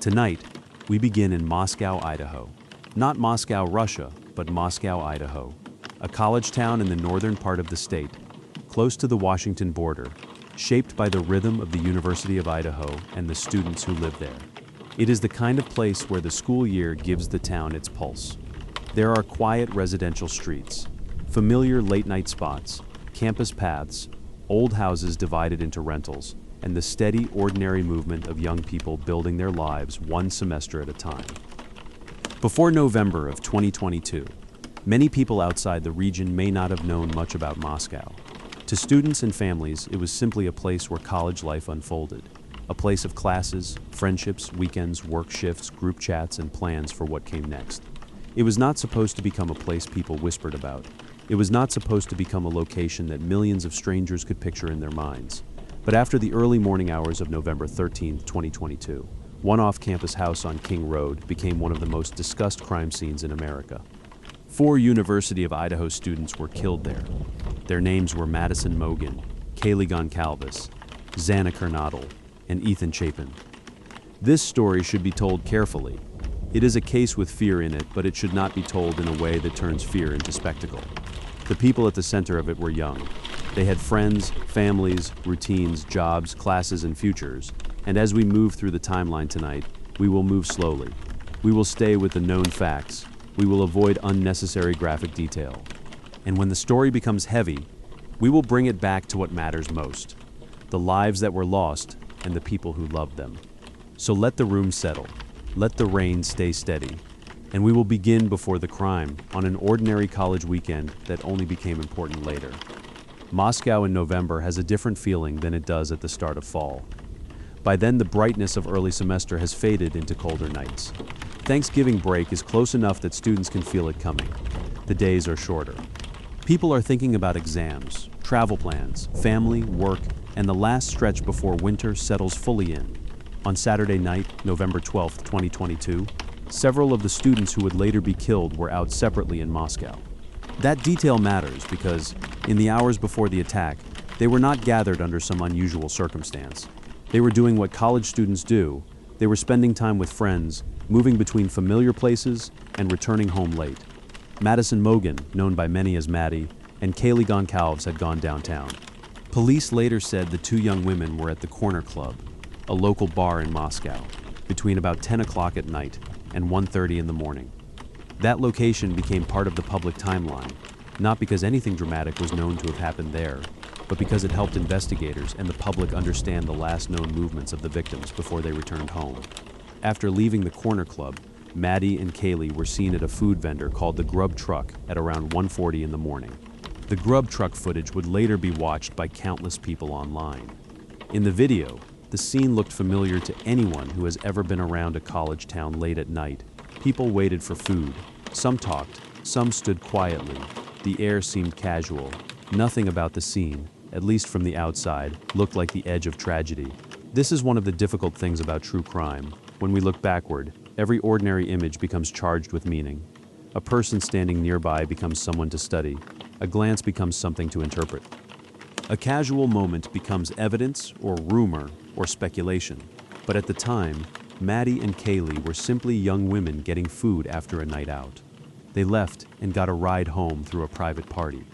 Tonight, we begin in Moscow, Idaho. Not Moscow, Russia, but Moscow, Idaho, a college town in the northern part of the state, close to the Washington border, shaped by the rhythm of the University of Idaho and the students who live there. It is the kind of place where the school year gives the town its pulse. There are quiet residential streets, familiar late-night spots, campus paths, old houses divided into rentals, and the steady, ordinary movement of young people building their lives one semester at a time. Before November of 2022, many people outside the region may not have known much about Moscow. To students and families, it was simply a place where college life unfolded. A place of classes, friendships, weekends, work shifts, group chats, and plans for what came next. It was not supposed to become a place people whispered about. It was not supposed to become a location that millions of strangers could picture in their minds. But after the early morning hours of November 13, 2022, one off-campus house on King Road became one of the most discussed crime scenes in America. 4 University of Idaho students were killed there. Their names were Madison Mogen, Kaylee Goncalves, Xana Kernodle, and Ethan Chapin. This story should be told carefully. It is a case with fear in it, but it should not be told in a way that turns fear into spectacle. The people at the center of it were young. They had friends, families, routines, jobs, classes, and futures. And as we move through the timeline tonight, we will move slowly. We will stay with the known facts. We will avoid unnecessary graphic detail. And when the story becomes heavy, we will bring it back to what matters most: the lives that were lost and the people who loved them. So let the room settle. Let the rain stay steady. And we will begin before the crime, on an ordinary college weekend that only became important later. Moscow in November has a different feeling than it does at the start of fall. By then, the brightness of early semester has faded into colder nights. Thanksgiving break is close enough that students can feel it coming. The days are shorter. People are thinking about exams, travel plans, family, work, and the last stretch before winter settles fully in. On Saturday night, November 12, 2022, several of the students who would later be killed were out separately in Moscow. That detail matters because, in the hours before the attack, they were not gathered under some unusual circumstance. They were doing what college students do. They were spending time with friends, moving between familiar places, and returning home late. Madison Mogen, known by many as Maddie, and Kaylee Goncalves had gone downtown. Police later said the 2 young women were at the Corner Club, a local bar in Moscow, between about 10 o'clock at night and 1:30 in the morning. That location became part of the public timeline, not because anything dramatic was known to have happened there, but because it helped investigators and the public understand the last known movements of the victims before they returned home. After leaving the Corner Club, Maddie and Kaylee were seen at a food vendor called the Grub Truck at around 1:40 in the morning. The Grub Truck footage would later be watched by countless people online. In the video, the scene looked familiar to anyone who has ever been around a college town late at night. People waited for food. Some talked, some stood quietly. The air seemed casual. Nothing about the scene, at least from the outside, looked like the edge of tragedy. This is one of the difficult things about true crime. When we look backward, every ordinary image becomes charged with meaning. A person standing nearby becomes someone to study. A glance becomes something to interpret. A casual moment becomes evidence or rumor or speculation. But at the time, Maddie and Kaylee were simply young women getting food after a night out. They left and got a ride home through a private party.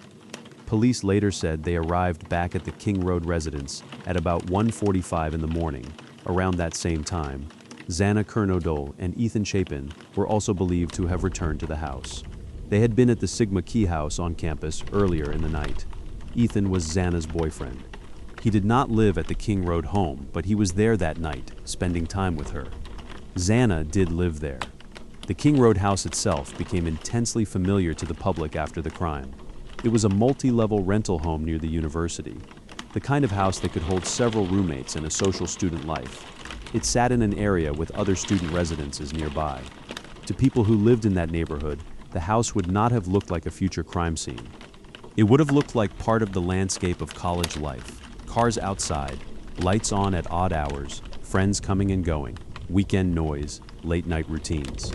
Police later said they arrived back at the King Road residence at about 1:45 in the morning. Around that same time, Xana Kernodle and Ethan Chapin were also believed to have returned to the house. They had been at the Sigma Key house on campus earlier in the night. Ethan was Xana's boyfriend. He did not live at the King Road home, but he was there that night, spending time with her. Xana did live there. The King Road house itself became intensely familiar to the public after the crime. It was a multi-level rental home near the university, the kind of house that could hold several roommates and a social student life. It sat in an area with other student residences nearby. To people who lived in that neighborhood, the house would not have looked like a future crime scene. It would have looked like part of the landscape of college life. Cars outside, lights on at odd hours, friends coming and going, weekend noise, late-night routines.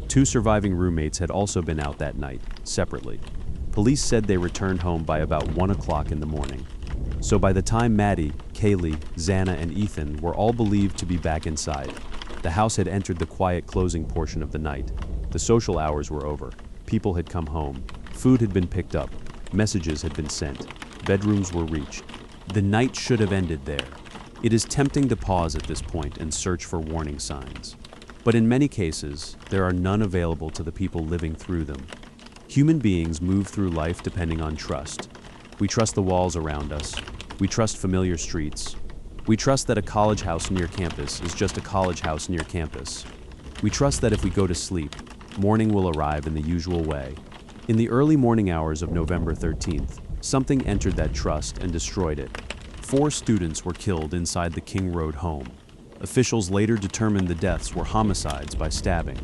2 surviving roommates had also been out that night, separately. Police said they returned home by about 1 o'clock in the morning. So by the time Maddie, Kaylee, Xana, and Ethan were all believed to be back inside, The house had entered the quiet closing portion of the night. The social hours were over. People had come home. Food had been picked up. Messages had been sent. Bedrooms were reached. The night should have ended there. It is tempting to pause at this point and search for warning signs. But in many cases, there are none available to the people living through them. Human beings move through life depending on trust. We trust the walls around us. We trust familiar streets. We trust that a college house near campus is just a college house near campus. We trust that if we go to sleep, morning will arrive in the usual way. In the early morning hours of November 13th, something entered that trust and destroyed it. 4 students were killed inside the King Road home. Officials later determined the deaths were homicides by stabbing.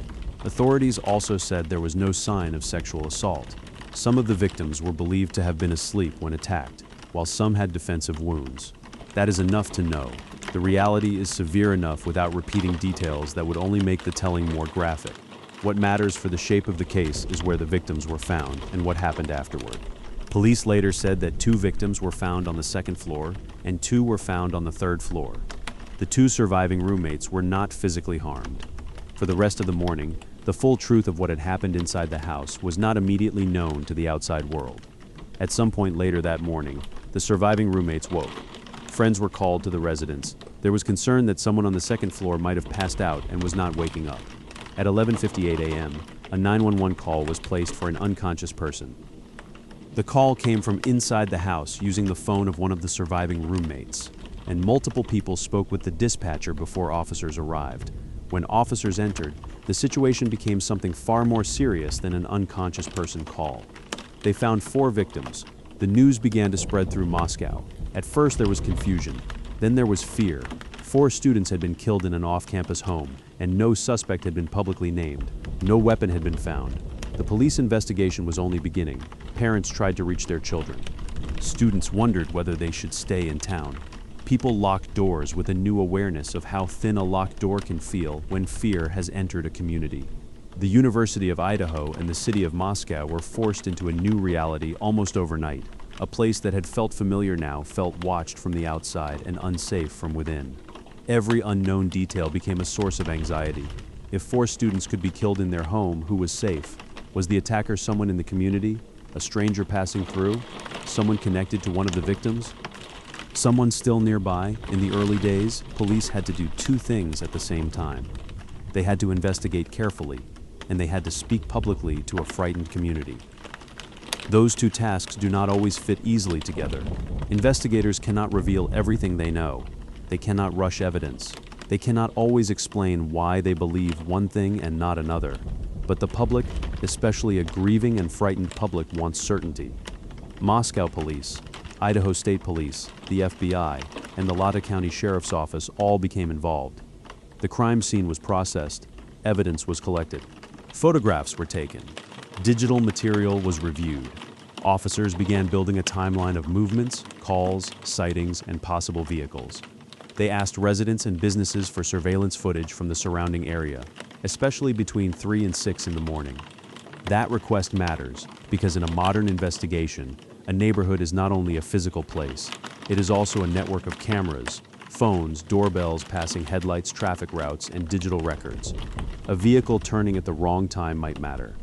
Authorities also said there was no sign of sexual assault. Some of the victims were believed to have been asleep when attacked, while some had defensive wounds. That is enough to know. The reality is severe enough without repeating details that would only make the telling more graphic. What matters for the shape of the case is where the victims were found and what happened afterward. Police later said that 2 victims were found on the 2nd floor and 2 were found on the 3rd floor. The 2 surviving roommates were not physically harmed. For the rest of the morning, the full truth of what had happened inside the house was not immediately known to the outside world. At some point later that morning, the surviving roommates woke. Friends were called to the residence. There was concern that someone on the 2nd floor might have passed out and was not waking up. At 11:58 a.m., a 911 call was placed for an unconscious person. The call came from inside the house using the phone of one of the surviving roommates, and multiple people spoke with the dispatcher before officers arrived. When officers entered, the situation became something far more serious than an unconscious person call. They found 4 victims. The news began to spread through Moscow. At first there was confusion, then there was fear. 4 students had been killed in an off-campus home, and no suspect had been publicly named. No weapon had been found. The police investigation was only beginning. Parents tried to reach their children. Students wondered whether they should stay in town. People locked doors with a new awareness of how thin a locked door can feel when fear has entered a community. The University of Idaho and the city of Moscow were forced into a new reality almost overnight. A place that had felt familiar now felt watched from the outside and unsafe from within. Every unknown detail became a source of anxiety. If 4 students could be killed in their home, who was safe? Was the attacker someone in the community? A stranger passing through? Someone connected to one of the victims? Someone still nearby? In the early days, police had to do 2 things at the same time. They had to investigate carefully, and they had to speak publicly to a frightened community. Those 2 tasks do not always fit easily together. Investigators cannot reveal everything they know. They cannot rush evidence. They cannot always explain why they believe one thing and not another. But the public, especially a grieving and frightened public, wants certainty. Moscow Police, Idaho State Police, the FBI, and the Lata County Sheriff's Office all became involved. The crime scene was processed. Evidence was collected. Photographs were taken. Digital material was reviewed. Officers began building a timeline of movements, calls, sightings, and possible vehicles. They asked residents and businesses for surveillance footage from the surrounding area, especially between 3 and 6 in the morning. That request matters because in a modern investigation, a neighborhood is not only a physical place, it is also a network of cameras, phones, doorbells passing headlights, traffic routes, and digital records. A vehicle turning at the wrong time might matter.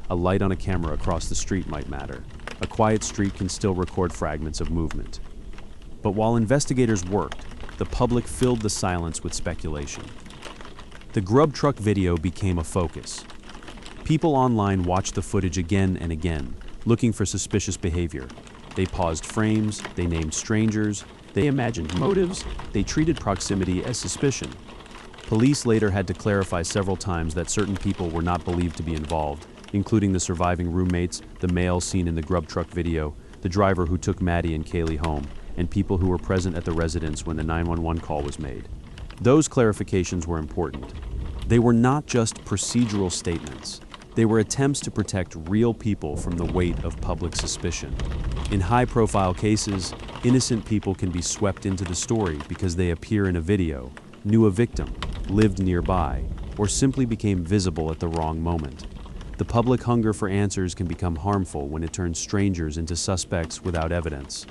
A light on a camera across the street might matter. A quiet street can still record fragments of movement. But while investigators worked, the public filled the silence with speculation. The grub truck video became a focus. People online watched the footage again and again, looking for suspicious behavior. They paused frames, they named strangers, they imagined motives, they treated proximity as suspicion. Police later had to clarify several times that certain people were not believed to be involved, including the surviving roommates, the male seen in the grub truck video, the driver who took Maddie and Kaylee home, and people who were present at the residence when the 911 call was made. Those clarifications were important. They were not just procedural statements. They were attempts to protect real people from the weight of public suspicion. In high-profile cases, innocent people can be swept into the story because they appear in a video, knew a victim, lived nearby, or simply became visible at the wrong moment. The public hunger for answers can become harmful when it turns strangers into suspects without evidence.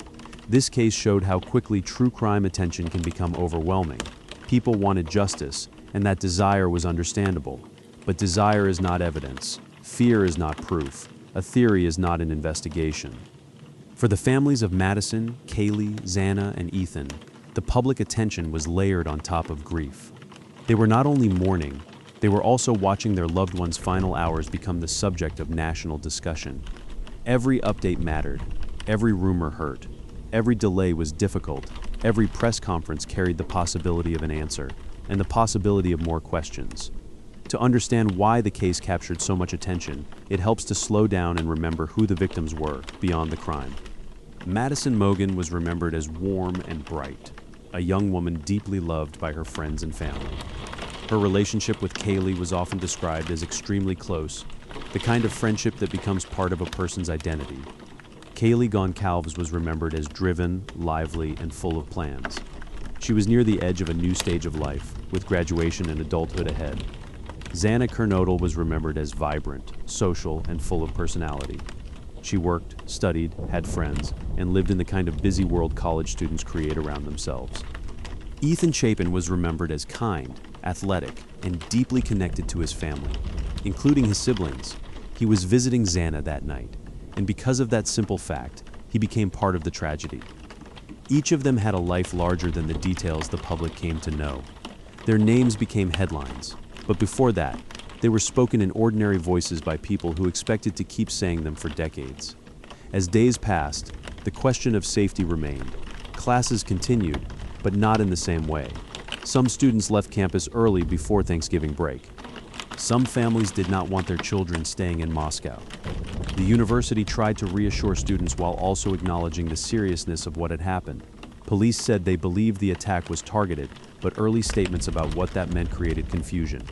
This case showed how quickly true crime attention can become overwhelming. People wanted justice, and that desire was understandable. But desire is not evidence. Fear is not proof. A theory is not an investigation. For the families of Madison, Kaylee, Xana, and Ethan, the public attention was layered on top of grief. They were not only mourning, they were also watching their loved ones' final hours become the subject of national discussion. Every update mattered. Every rumor hurt. Every delay was difficult. Every press conference carried the possibility of an answer, and the possibility of more questions. To understand why the case captured so much attention, it helps to slow down and remember who the victims were beyond the crime. Madison Mogen was remembered as warm and bright, a young woman deeply loved by her friends and family. Her relationship with Kaylee was often described as extremely close, the kind of friendship that becomes part of a person's identity. Kaylee Goncalves was remembered as driven, lively, and full of plans. She was near the edge of a new stage of life, with graduation and adulthood ahead. Xana Kernodle was remembered as vibrant, social, and full of personality. She worked, studied, had friends, and lived in the kind of busy world college students create around themselves. Ethan Chapin was remembered as kind, athletic, and deeply connected to his family, including his siblings. He was visiting Xana that night, and because of that simple fact, he became part of the tragedy. Each of them had a life larger than the details the public came to know. Their names became headlines, but before that, they were spoken in ordinary voices by people who expected to keep saying them for decades. As days passed, the question of safety remained. Classes continued, but not in the same way. Some students left campus early before Thanksgiving break. Some families did not want their children staying in Moscow. The university tried to reassure students while also acknowledging the seriousness of what had happened. Police said they believed the attack was targeted, but early statements about what that meant created confusion.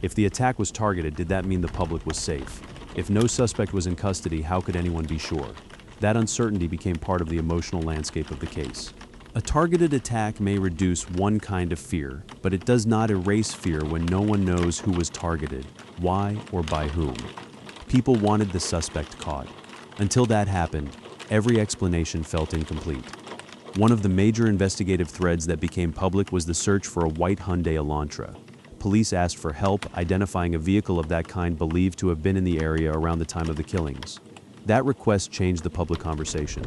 If the attack was targeted, did that mean the public was safe? If no suspect was in custody, how could anyone be sure? That uncertainty became part of the emotional landscape of the case. A targeted attack may reduce one kind of fear, but it does not erase fear when no one knows who was targeted, why, or by whom. People wanted the suspect caught. Until that happened, every explanation felt incomplete. One of the major investigative threads that became public was the search for a white Hyundai Elantra. Police asked for help identifying a vehicle of that kind believed to have been in the area around the time of the killings. That request changed the public conversation.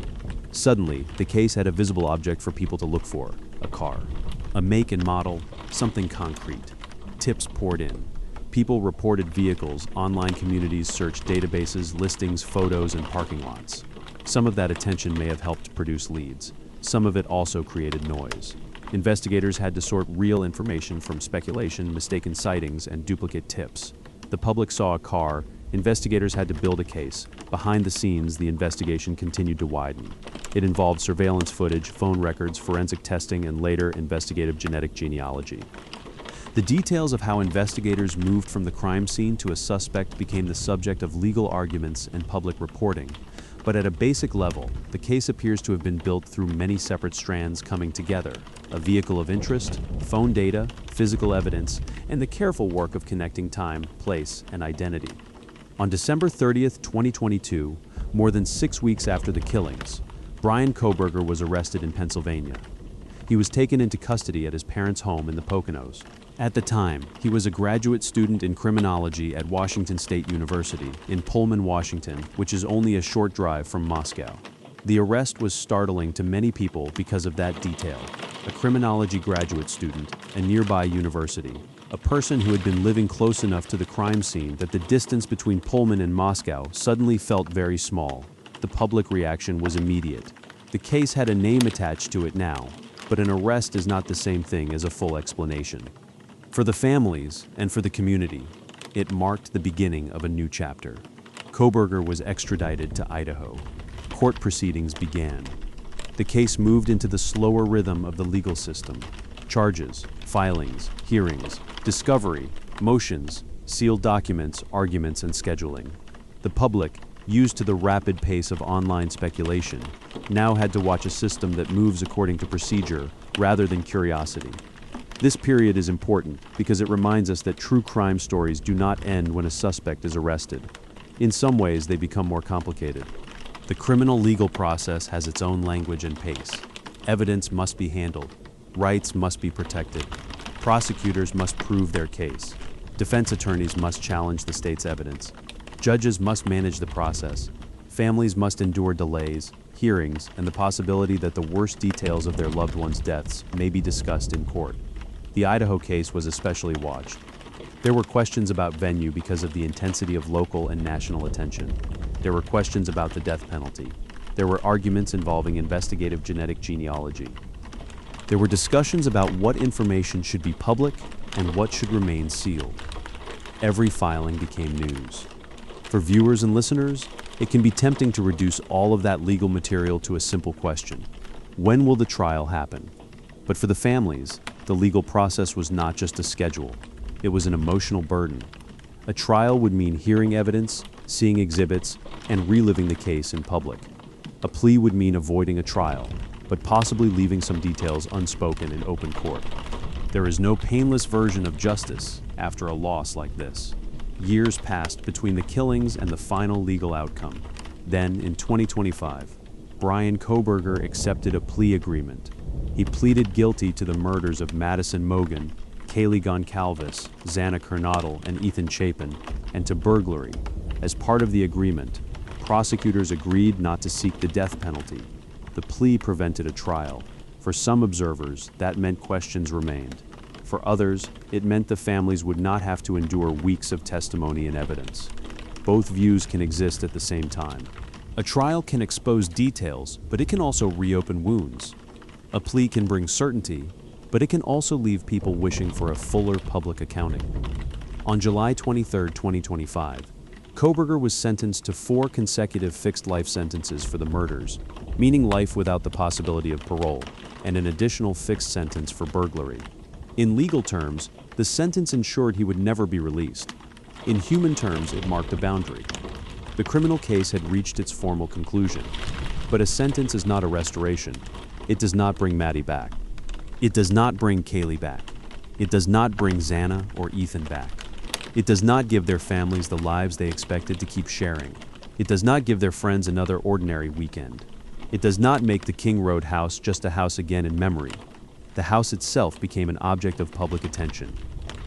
Suddenly, the case had a visible object for people to look for, a car. A make and model, something concrete. Tips poured in. People reported vehicles, online communities searched databases, listings, photos, and parking lots. Some of that attention may have helped produce leads. Some of it also created noise. Investigators had to sort real information from speculation, mistaken sightings, and duplicate tips. The public saw a car. Investigators had to build a case. Behind the scenes, the investigation continued to widen. It involved surveillance footage, phone records, forensic testing, and later, investigative genetic genealogy. The details of how investigators moved from the crime scene to a suspect became the subject of legal arguments and public reporting. But at a basic level, the case appears to have been built through many separate strands coming together: a vehicle of interest, phone data, physical evidence, and the careful work of connecting time, place, and identity. On December 30th, 2022, more than 6 weeks after the killings, Brian Kohberger was arrested in Pennsylvania. He was taken into custody at his parents' home in the Poconos. At the time, he was a graduate student in criminology at Washington State University in Pullman, Washington, which is only a short drive from Moscow. The arrest was startling to many people because of that detail. A criminology graduate student, a nearby university, a person who had been living close enough to the crime scene that the distance between Pullman and Moscow suddenly felt very small. The public reaction was immediate. The case had a name attached to it now, but an arrest is not the same thing as a full explanation. For the families and for the community, it marked the beginning of a new chapter. Kohberger was extradited to Idaho. Court proceedings began. The case moved into the slower rhythm of the legal system. Charges, filings, hearings, discovery, motions, sealed documents, arguments, and scheduling. The public, used to the rapid pace of online speculation, now had to watch a system that moves according to procedure rather than curiosity. This period is important because it reminds us that true crime stories do not end when a suspect is arrested. In some ways, they become more complicated. The criminal legal process has its own language and pace. Evidence must be handled. Rights must be protected. Prosecutors must prove their case. Defense attorneys must challenge the state's evidence. Judges must manage the process. Families must endure delays, hearings, and the possibility that the worst details of their loved ones' deaths may be discussed in court. The Idaho case was especially watched. There were questions about venue because of the intensity of local and national attention. There were questions about the death penalty. There were arguments involving investigative genetic genealogy. There were discussions about what information should be public and what should remain sealed. Every filing became news. For viewers and listeners, it can be tempting to reduce all of that legal material to a simple question: when will the trial happen? But for the families, the legal process was not just a schedule. It was an emotional burden. A trial would mean hearing evidence, seeing exhibits, and reliving the case in public. A plea would mean avoiding a trial, but possibly leaving some details unspoken in open court. There is no painless version of justice after a loss like this. Years passed between the killings and the final legal outcome. Then, in 2025, Brian Kohberger accepted a plea agreement. He pleaded guilty to the murders of Madison Mogen, Kaylee Goncalves, Xana Kernodle, and Ethan Chapin, and to burglary. As part of the agreement, prosecutors agreed not to seek the death penalty. The plea prevented a trial. For some observers, that meant questions remained. For others, it meant the families would not have to endure weeks of testimony and evidence. Both views can exist at the same time. A trial can expose details, but it can also reopen wounds. A plea can bring certainty, but it can also leave people wishing for a fuller public accounting. On July 23, 2025, Kohberger was sentenced to 4 consecutive fixed life sentences for the murders, meaning life without the possibility of parole, and an additional fixed sentence for burglary. In legal terms, the sentence ensured he would never be released. In human terms, it marked a boundary. The criminal case had reached its formal conclusion. But a sentence is not a restoration. It does not bring Maddie back. It does not bring Kaylee back. It does not bring Xana or Ethan back. It does not give their families the lives they expected to keep sharing. It does not give their friends another ordinary weekend. It does not make the King Road house just a house again in memory. The house itself became an object of public attention.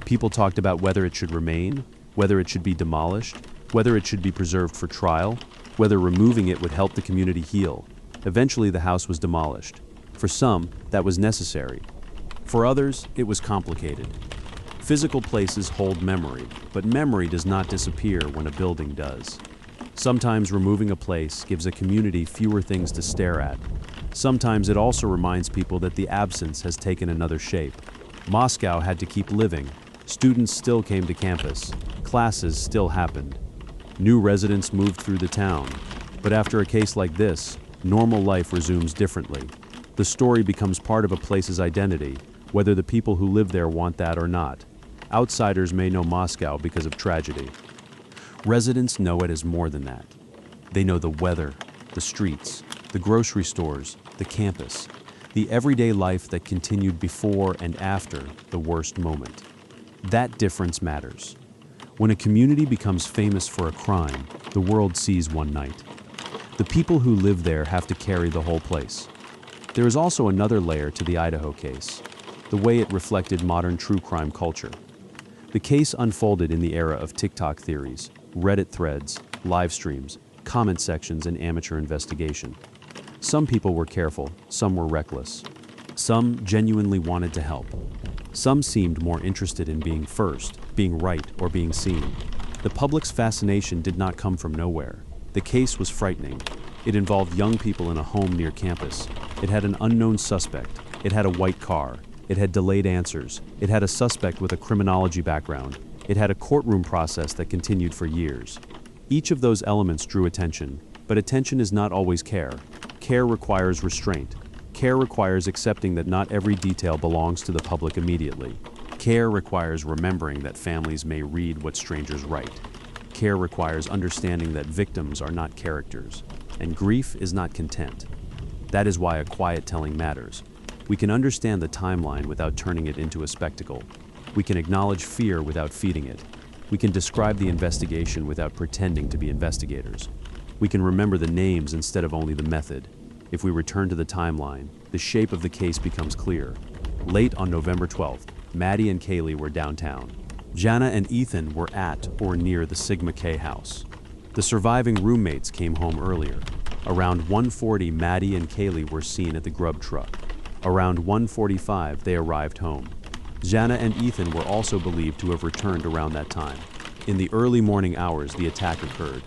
People talked about whether it should remain, whether it should be demolished, whether it should be preserved for trial, whether removing it would help the community heal. Eventually, the house was demolished. For some, that was necessary. For others, it was complicated. Physical places hold memory, but memory does not disappear when a building does. Sometimes removing a place gives a community fewer things to stare at. Sometimes it also reminds people that the absence has taken another shape. Moscow had to keep living. Students still came to campus. Classes still happened. New residents moved through the town. But after a case like this, normal life resumes differently. The story becomes part of a place's identity, whether the people who live there want that or not. Outsiders may know Moscow because of tragedy. Residents know it as more than that. They know the weather, the streets, the grocery stores, the campus, the everyday life that continued before and after the worst moment. That difference matters. When a community becomes famous for a crime, the world sees one night. The people who live there have to carry the whole place. There is also another layer to the Idaho case, the way it reflected modern true crime culture. The case unfolded in the era of TikTok theories, Reddit threads, live streams, comment sections, and amateur investigation. Some people were careful, some were reckless. Some genuinely wanted to help. Some seemed more interested in being first, being right, or being seen. The public's fascination did not come from nowhere. The case was frightening. It involved young people in a home near campus. It had an unknown suspect. It had a white car. It had delayed answers. It had a suspect with a criminology background. It had a courtroom process that continued for years. Each of those elements drew attention, but attention is not always care. Care requires restraint. Care requires accepting that not every detail belongs to the public immediately. Care requires remembering that families may read what strangers write. Care requires understanding that victims are not characters, and grief is not content. That is why a quiet telling matters. We can understand the timeline without turning it into a spectacle. We can acknowledge fear without feeding it. We can describe the investigation without pretending to be investigators. We can remember the names instead of only the method. If we return to the timeline, the shape of the case becomes clear. Late on November 12th, Maddie and Kaylee were downtown. Jana and Ethan were at or near the Sigma K house. The surviving roommates came home earlier. Around 1:40, Maddie and Kaylee were seen at the grub truck. Around 1:45, they arrived home. Jana and Ethan were also believed to have returned around that time. In the early morning hours, the attack occurred.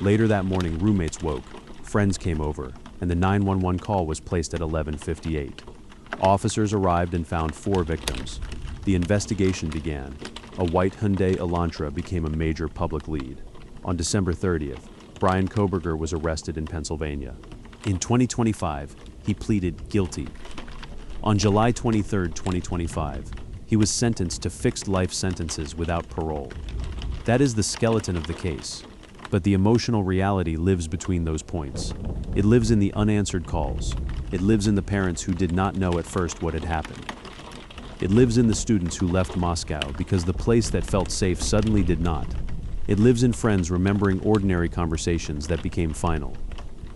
Later that morning, roommates woke, friends came over, and the 911 call was placed at 11:58. Officers arrived and found 4 victims. The investigation began. A white Hyundai Elantra became a major public lead. On December 30th, Brian Koberger was arrested in Pennsylvania. In 2025, he pleaded guilty. On July 23, 2025, he was sentenced to fixed life sentences without parole. That is the skeleton of the case, but the emotional reality lives between those points. It lives in the unanswered calls. It lives in the parents who did not know at first what had happened. It lives in the students who left Moscow because the place that felt safe suddenly did not. It lives in friends remembering ordinary conversations that became final.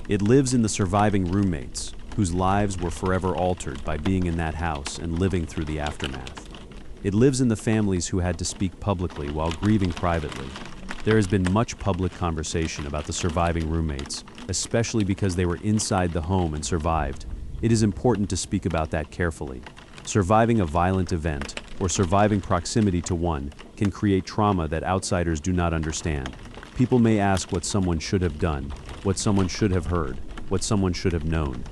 It lives in the surviving roommates whose lives were forever altered by being in that house and living through the aftermath. It lives in the families who had to speak publicly while grieving privately. There has been much public conversation about the surviving roommates, especially because they were inside the home and survived. It is important to speak about that carefully. Surviving a violent event, or surviving proximity to one, can create trauma that outsiders do not understand. People may ask what someone should have done, what someone should have heard, what someone should have known.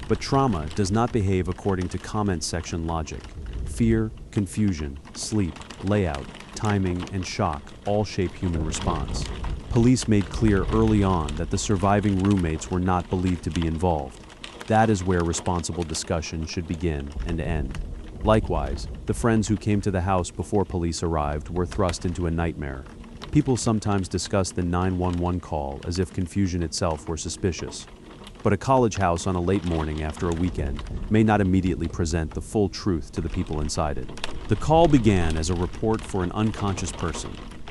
But trauma does not behave according to comment section logic. Fear, confusion, sleep, layout, timing, and shock all shape human response. Police made clear early on that the surviving roommates were not believed to be involved. That is where responsible discussion should begin and end. Likewise, the friends who came to the house before police arrived were thrust into a nightmare. People sometimes discuss the 911 call as if confusion itself were suspicious. But a college house on a late morning after a weekend may not immediately present the full truth to the people inside it. The call began as a report for an unconscious person,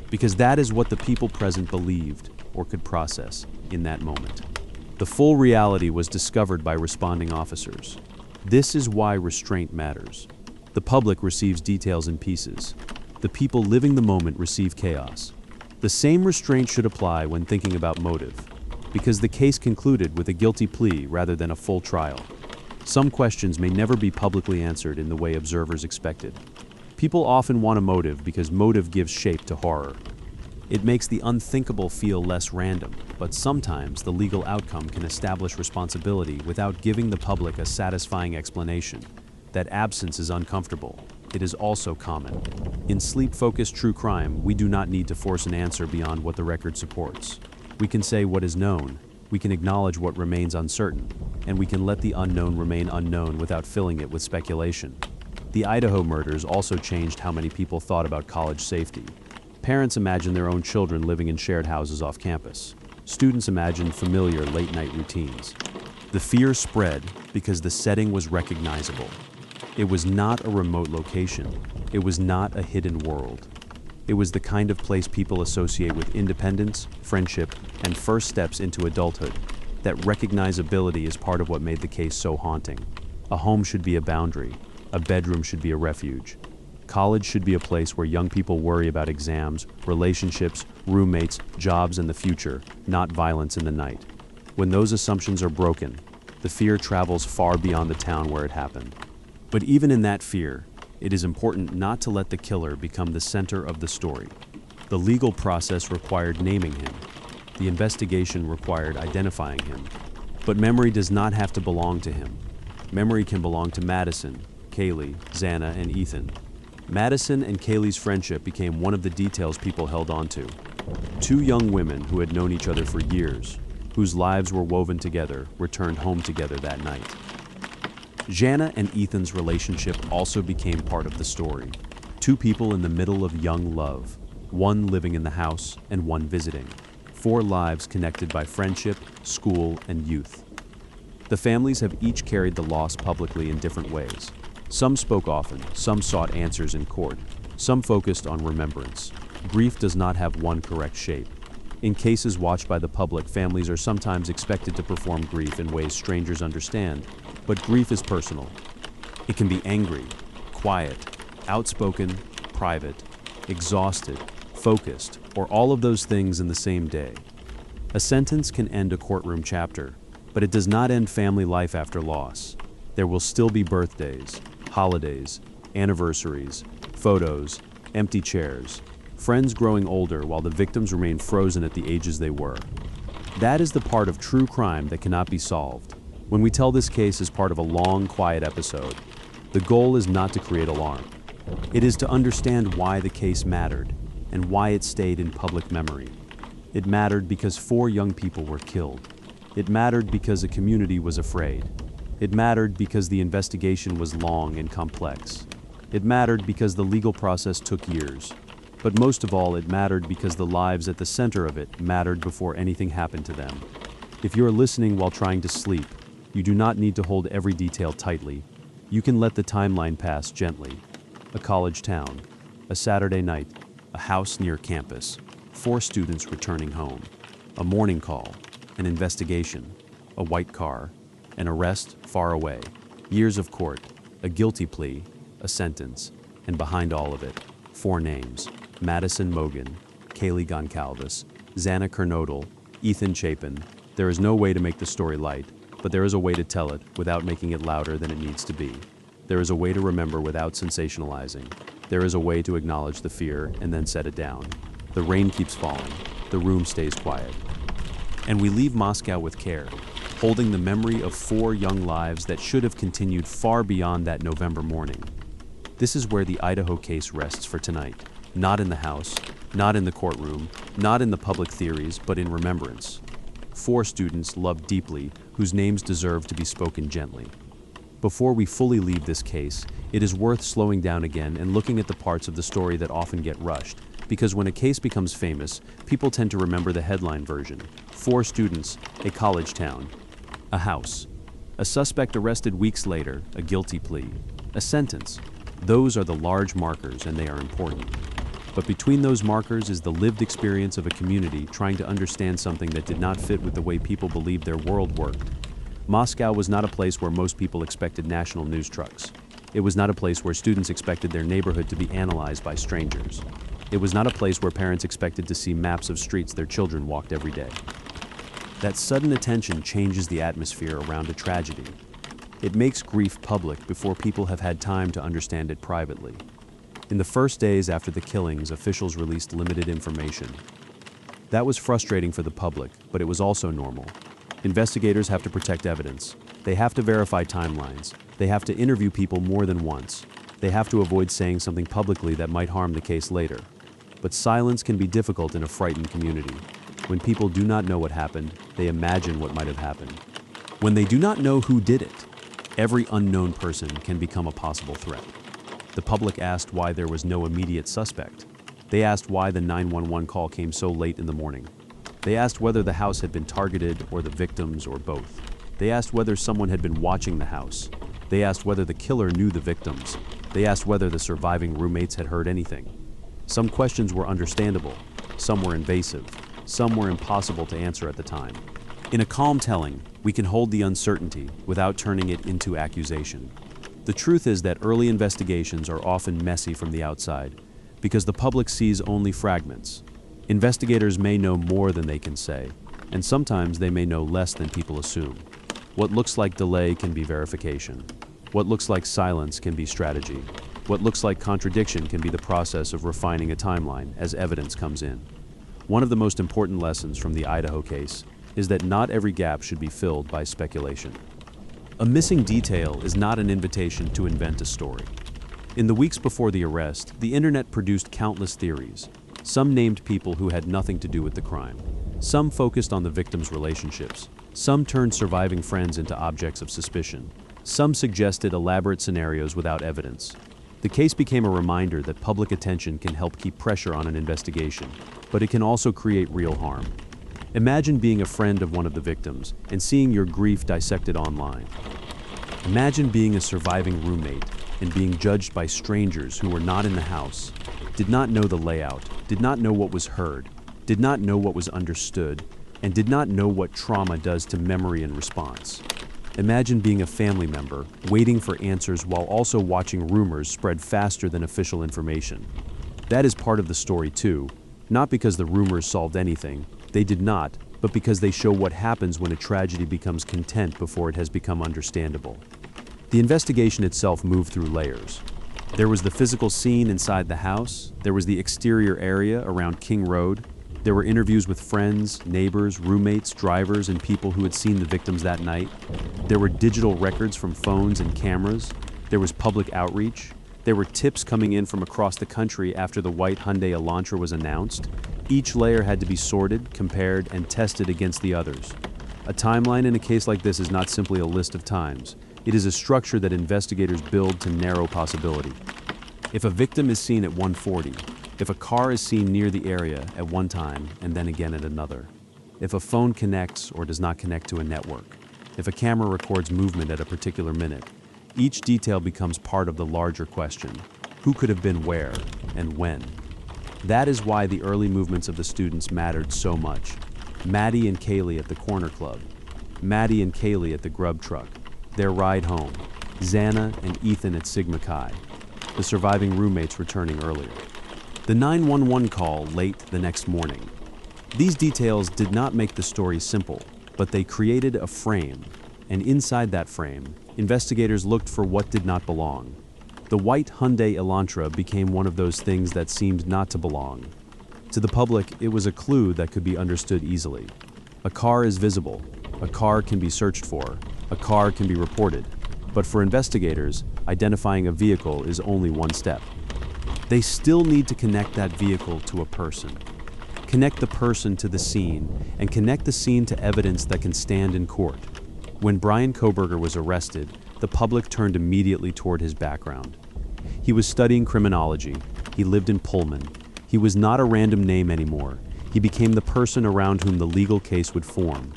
because that is what the people present believed or could process in that moment. The full reality was discovered by responding officers. This is why restraint matters. The public receives details in pieces. The people living the moment receive chaos. The same restraint should apply when thinking about motive, because the case concluded with a guilty plea rather than a full trial. Some questions may never be publicly answered in the way observers expected. People often want a motive because motive gives shape to horror. It makes the unthinkable feel less random, but sometimes the legal outcome can establish responsibility without giving the public a satisfying explanation. That absence is uncomfortable. It is also common. In sleep-focused true crime, we do not need to force an answer beyond what the record supports. We can say what is known, we can acknowledge what remains uncertain, and we can let the unknown remain unknown without filling it with speculation. The Idaho murders also changed how many people thought about college safety. Parents imagined their own children living in shared houses off campus. Students imagined familiar late-night routines. The fear spread because the setting was recognizable. It was not a remote location. It was not a hidden world. It was the kind of place people associate with independence, friendship, and first steps into adulthood. That recognizability is part of what made the case so haunting. A home should be a boundary. A bedroom should be a refuge. College should be a place where young people worry about exams, relationships, roommates, jobs, and the future, not violence in the night. When those assumptions are broken, the fear travels far beyond the town where it happened. But even in that fear, it is important not to let the killer become the center of the story. The legal process required naming him. The investigation required identifying him. But memory does not have to belong to him. Memory can belong to Madison, Kaylee, Xana, and Ethan. Madison and Kaylee's friendship became one of the details people held on to. 2 young women who had known each other for years, whose lives were woven together, returned home together that night. Jana and Ethan's relationship also became part of the story. 2 people in the middle of young love, one living in the house and one visiting. 4 lives connected by friendship, school, and youth. The families have each carried the loss publicly in different ways. Some spoke often, some sought answers in court, some focused on remembrance. Grief does not have one correct shape. In cases watched by the public, families are sometimes expected to perform grief in ways strangers understand, but grief is personal. It can be angry, quiet, outspoken, private, exhausted, focused, or all of those things in the same day. A sentence can end a courtroom chapter, but it does not end family life after loss. There will still be birthdays, holidays, anniversaries, photos, empty chairs, friends growing older while the victims remain frozen at the ages they were. That is the part of true crime that cannot be solved. When we tell this case as part of a long, quiet episode, the goal is not to create alarm. It is to understand why the case mattered and why it stayed in public memory. It mattered because 4 young people were killed. It mattered because a community was afraid. It mattered because the investigation was long and complex. It mattered because the legal process took years. But most of all, it mattered because the lives at the center of it mattered before anything happened to them. If you're listening while trying to sleep, you do not need to hold every detail tightly. You can let the timeline pass gently. A college town, a Saturday night, a house near campus, 4 students returning home, a morning call, an investigation, a white car, an arrest far away, years of court, a guilty plea, a sentence, and behind all of it, 4 names: Madison Mogan, Kaylee Goncalves, Xana Kernodle, Ethan Chapin. There is no way to make the story light, but there is a way to tell it without making it louder than it needs to be. There is a way to remember without sensationalizing. There is a way to acknowledge the fear and then set it down. The rain keeps falling. The room stays quiet. And we leave Moscow with care, holding the memory of 4 young lives that should have continued far beyond that November morning. This is where the Idaho case rests for tonight. Not in the house, not in the courtroom, not in the public theories, but in remembrance. 4 students loved deeply, whose names deserve to be spoken gently. Before we fully leave this case, it is worth slowing down again and looking at the parts of the story that often get rushed, because when a case becomes famous, people tend to remember the headline version. 4 students, a college town, a house, a suspect arrested weeks later, a guilty plea, a sentence. Those are the large markers, and they are important. But between those markers is the lived experience of a community trying to understand something that did not fit with the way people believed their world worked. Moscow was not a place where most people expected national news trucks. It was not a place where students expected their neighborhood to be analyzed by strangers. It was not a place where parents expected to see maps of streets their children walked every day. That sudden attention changes the atmosphere around a tragedy. It makes grief public before people have had time to understand it privately. In the first days after the killings, officials released limited information. That was frustrating for the public, but it was also normal. Investigators have to protect evidence. They have to verify timelines. They have to interview people more than once. They have to avoid saying something publicly that might harm the case later. But silence can be difficult in a frightened community. When people do not know what happened, they imagine what might have happened. When they do not know who did it, every unknown person can become a possible threat. The public asked why there was no immediate suspect. They asked why the 911 call came so late in the morning. They asked whether the house had been targeted or the victims or both. They asked whether someone had been watching the house. They asked whether the killer knew the victims. They asked whether the surviving roommates had heard anything. Some questions were understandable. Some were invasive. Some were impossible to answer at the time. In a calm telling, we can hold the uncertainty without turning it into accusation. The truth is that early investigations are often messy from the outside because the public sees only fragments. Investigators may know more than they can say, and sometimes they may know less than people assume. What looks like delay can be verification. What looks like silence can be strategy. What looks like contradiction can be the process of refining a timeline as evidence comes in. One of the most important lessons from the Idaho case is that not every gap should be filled by speculation. A missing detail is not an invitation to invent a story. In the weeks before the arrest, the internet produced countless theories. Some named people who had nothing to do with the crime. Some focused on the victims' relationships. Some turned surviving friends into objects of suspicion. Some suggested elaborate scenarios without evidence. The case became a reminder that public attention can help keep pressure on an investigation, but it can also create real harm. Imagine being a friend of one of the victims and seeing your grief dissected online. Imagine being a surviving roommate and being judged by strangers who were not in the house, did not know the layout, did not know what was heard, did not know what was understood, and did not know what trauma does to memory and response. Imagine being a family member, waiting for answers while also watching rumors spread faster than official information. That is part of the story too, not because the rumors solved anything, they did not, but because they show what happens when a tragedy becomes content before it has become understandable. The investigation itself moved through layers. There was the physical scene inside the house, there was the exterior area around King Road, there were interviews with friends, neighbors, roommates, drivers, and people who had seen the victims that night. There were digital records from phones and cameras. There was public outreach. There were tips coming in from across the country after the white Hyundai Elantra was announced. Each layer had to be sorted, compared, and tested against the others. A timeline in a case like this is not simply a list of times. It is a structure that investigators build to narrow possibility. If a victim is seen at 1:40, if a car is seen near the area at one time and then again at another, if a phone connects or does not connect to a network, if a camera records movement at a particular minute, each detail becomes part of the larger question: who could have been where and when? That is why the early movements of the students mattered so much. Maddie and Kaylee at the corner club, Maddie and Kaylee at the grub truck, their ride home, Xana and Ethan at Sigma Chi, the surviving roommates returning earlier. The 911 call late the next morning. These details did not make the story simple, but they created a frame, and inside that frame, investigators looked for what did not belong. The white Hyundai Elantra became one of those things that seemed not to belong. To the public, it was a clue that could be understood easily. A car is visible, a car can be searched for, a car can be reported, but for investigators, identifying a vehicle is only one step. They still need to connect that vehicle to a person. Connect the person to the scene, and connect the scene to evidence that can stand in court. When Brian Kohberger was arrested, the public turned immediately toward his background. He was studying criminology, he lived in Pullman, he was not a random name anymore, he became the person around whom the legal case would form.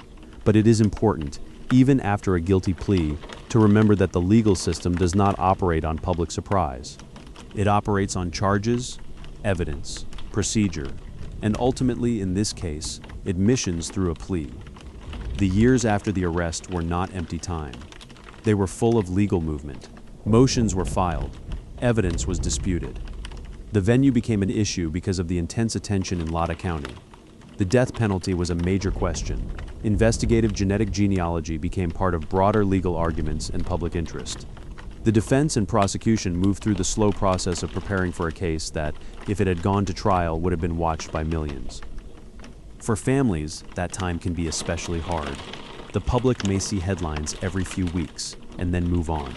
But it is important, even after a guilty plea, to remember that the legal system does not operate on public surprise. It operates on charges, evidence, procedure, and ultimately, in this case, admissions through a plea. The years after the arrest were not empty time. They were full of legal movement. Motions were filed. Evidence was disputed. The venue became an issue because of the intense attention in Latah County. The death penalty was a major question. Investigative genetic genealogy became part of broader legal arguments and public interest. The defense and prosecution moved through the slow process of preparing for a case that, if it had gone to trial, would have been watched by millions. For families, that time can be especially hard. The public may see headlines every few weeks and then move on.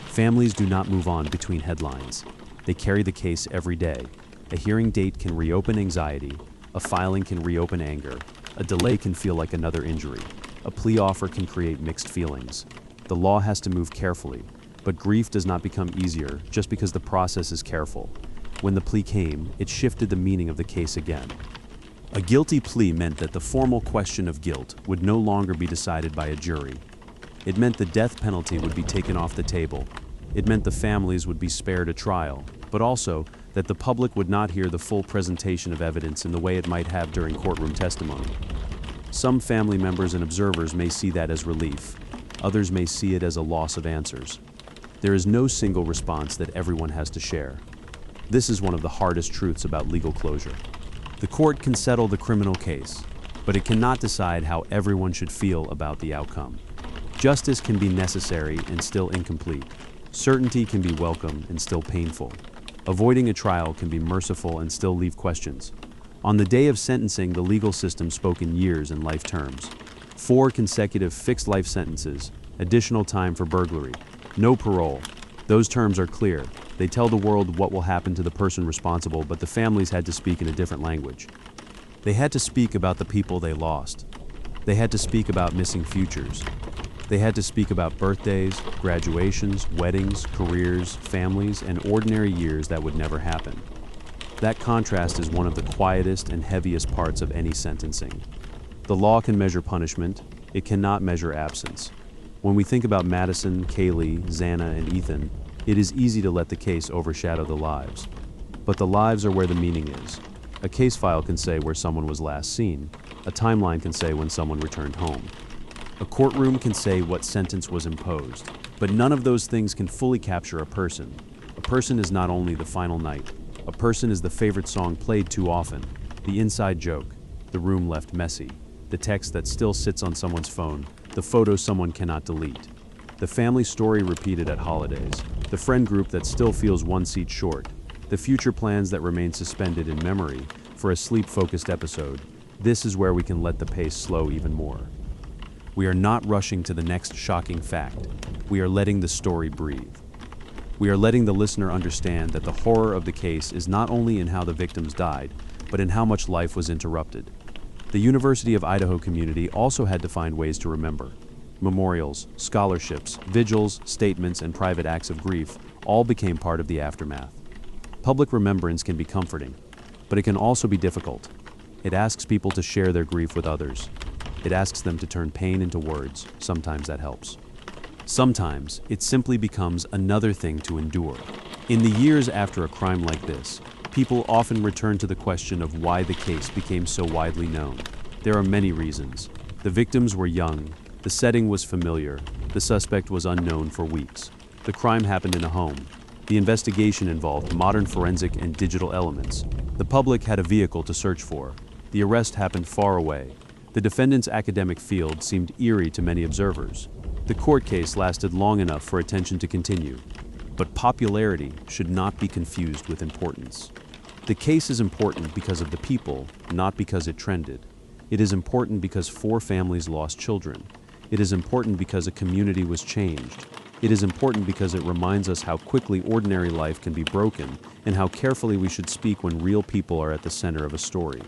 Families do not move on between headlines. They carry the case every day. A hearing date can reopen anxiety, a filing can reopen anger, a delay can feel like another injury, a plea offer can create mixed feelings. The law has to move carefully, but grief does not become easier just because the process is careful. When the plea came, it shifted the meaning of the case again. A guilty plea meant that the formal question of guilt would no longer be decided by a jury. It meant the death penalty would be taken off the table. It meant the families would be spared a trial, but also that the public would not hear the full presentation of evidence in the way it might have during courtroom testimony. Some family members and observers may see that as relief. Others may see it as a loss of answers. There is no single response that everyone has to share. This is one of the hardest truths about legal closure. The court can settle the criminal case, but it cannot decide how everyone should feel about the outcome. Justice can be necessary and still incomplete. Certainty can be welcome and still painful. Avoiding a trial can be merciful and still leave questions. On the day of sentencing, the legal system spoke in years and life terms. 4 consecutive fixed life sentences, additional time for burglary, no parole. Those terms are clear. They tell the world what will happen to the person responsible, but the families had to speak in a different language. They had to speak about the people they lost. They had to speak about missing futures. They had to speak about birthdays, graduations, weddings, careers, families, and ordinary years that would never happen. That contrast is one of the quietest and heaviest parts of any sentencing. The law can measure punishment. It cannot measure absence. When we think about Madison, Kaylee, Xana, and Ethan, it is easy to let the case overshadow the lives. But the lives are where the meaning is. A case file can say where someone was last seen. A timeline can say when someone returned home. A courtroom can say what sentence was imposed, but none of those things can fully capture a person. A person is not only the final night. A person is the favorite song played too often, the inside joke, the room left messy, the text that still sits on someone's phone, the photo someone cannot delete, the family story repeated at holidays, the friend group that still feels one seat short, the future plans that remain suspended in memory for a sleep-focused episode. This is where we can let the pace slow even more. We are not rushing to the next shocking fact. We are letting the story breathe. We are letting the listener understand that the horror of the case is not only in how the victims died, but in how much life was interrupted. The University of Idaho community also had to find ways to remember. Memorials, scholarships, vigils, statements, and private acts of grief all became part of the aftermath. Public remembrance can be comforting, but it can also be difficult. It asks people to share their grief with others. It asks them to turn pain into words. Sometimes that helps. Sometimes it simply becomes another thing to endure. In the years after a crime like this, people often return to the question of why the case became so widely known. There are many reasons. The victims were young, the setting was familiar, the suspect was unknown for weeks. The crime happened in a home. The investigation involved modern forensic and digital elements. The public had a vehicle to search for. The arrest happened far away. The defendant's academic field seemed eerie to many observers. The court case lasted long enough for attention to continue. But popularity should not be confused with importance. The case is important because of the people, not because it trended. It is important because 4 families lost children. It is important because a community was changed. It is important because it reminds us how quickly ordinary life can be broken and how carefully we should speak when real people are at the center of a story.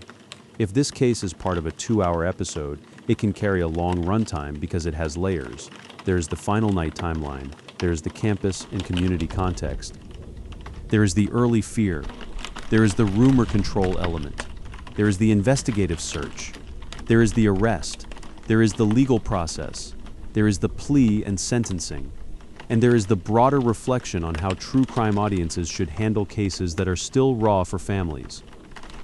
If this case is part of a 2-hour episode, it can carry a long runtime because it has layers. There is the final night timeline. There is the campus and community context. There is the early fear. There is the rumor control element. There is the investigative search. There is the arrest. There is the legal process. There is the plea and sentencing. And there is the broader reflection on how true crime audiences should handle cases that are still raw for families.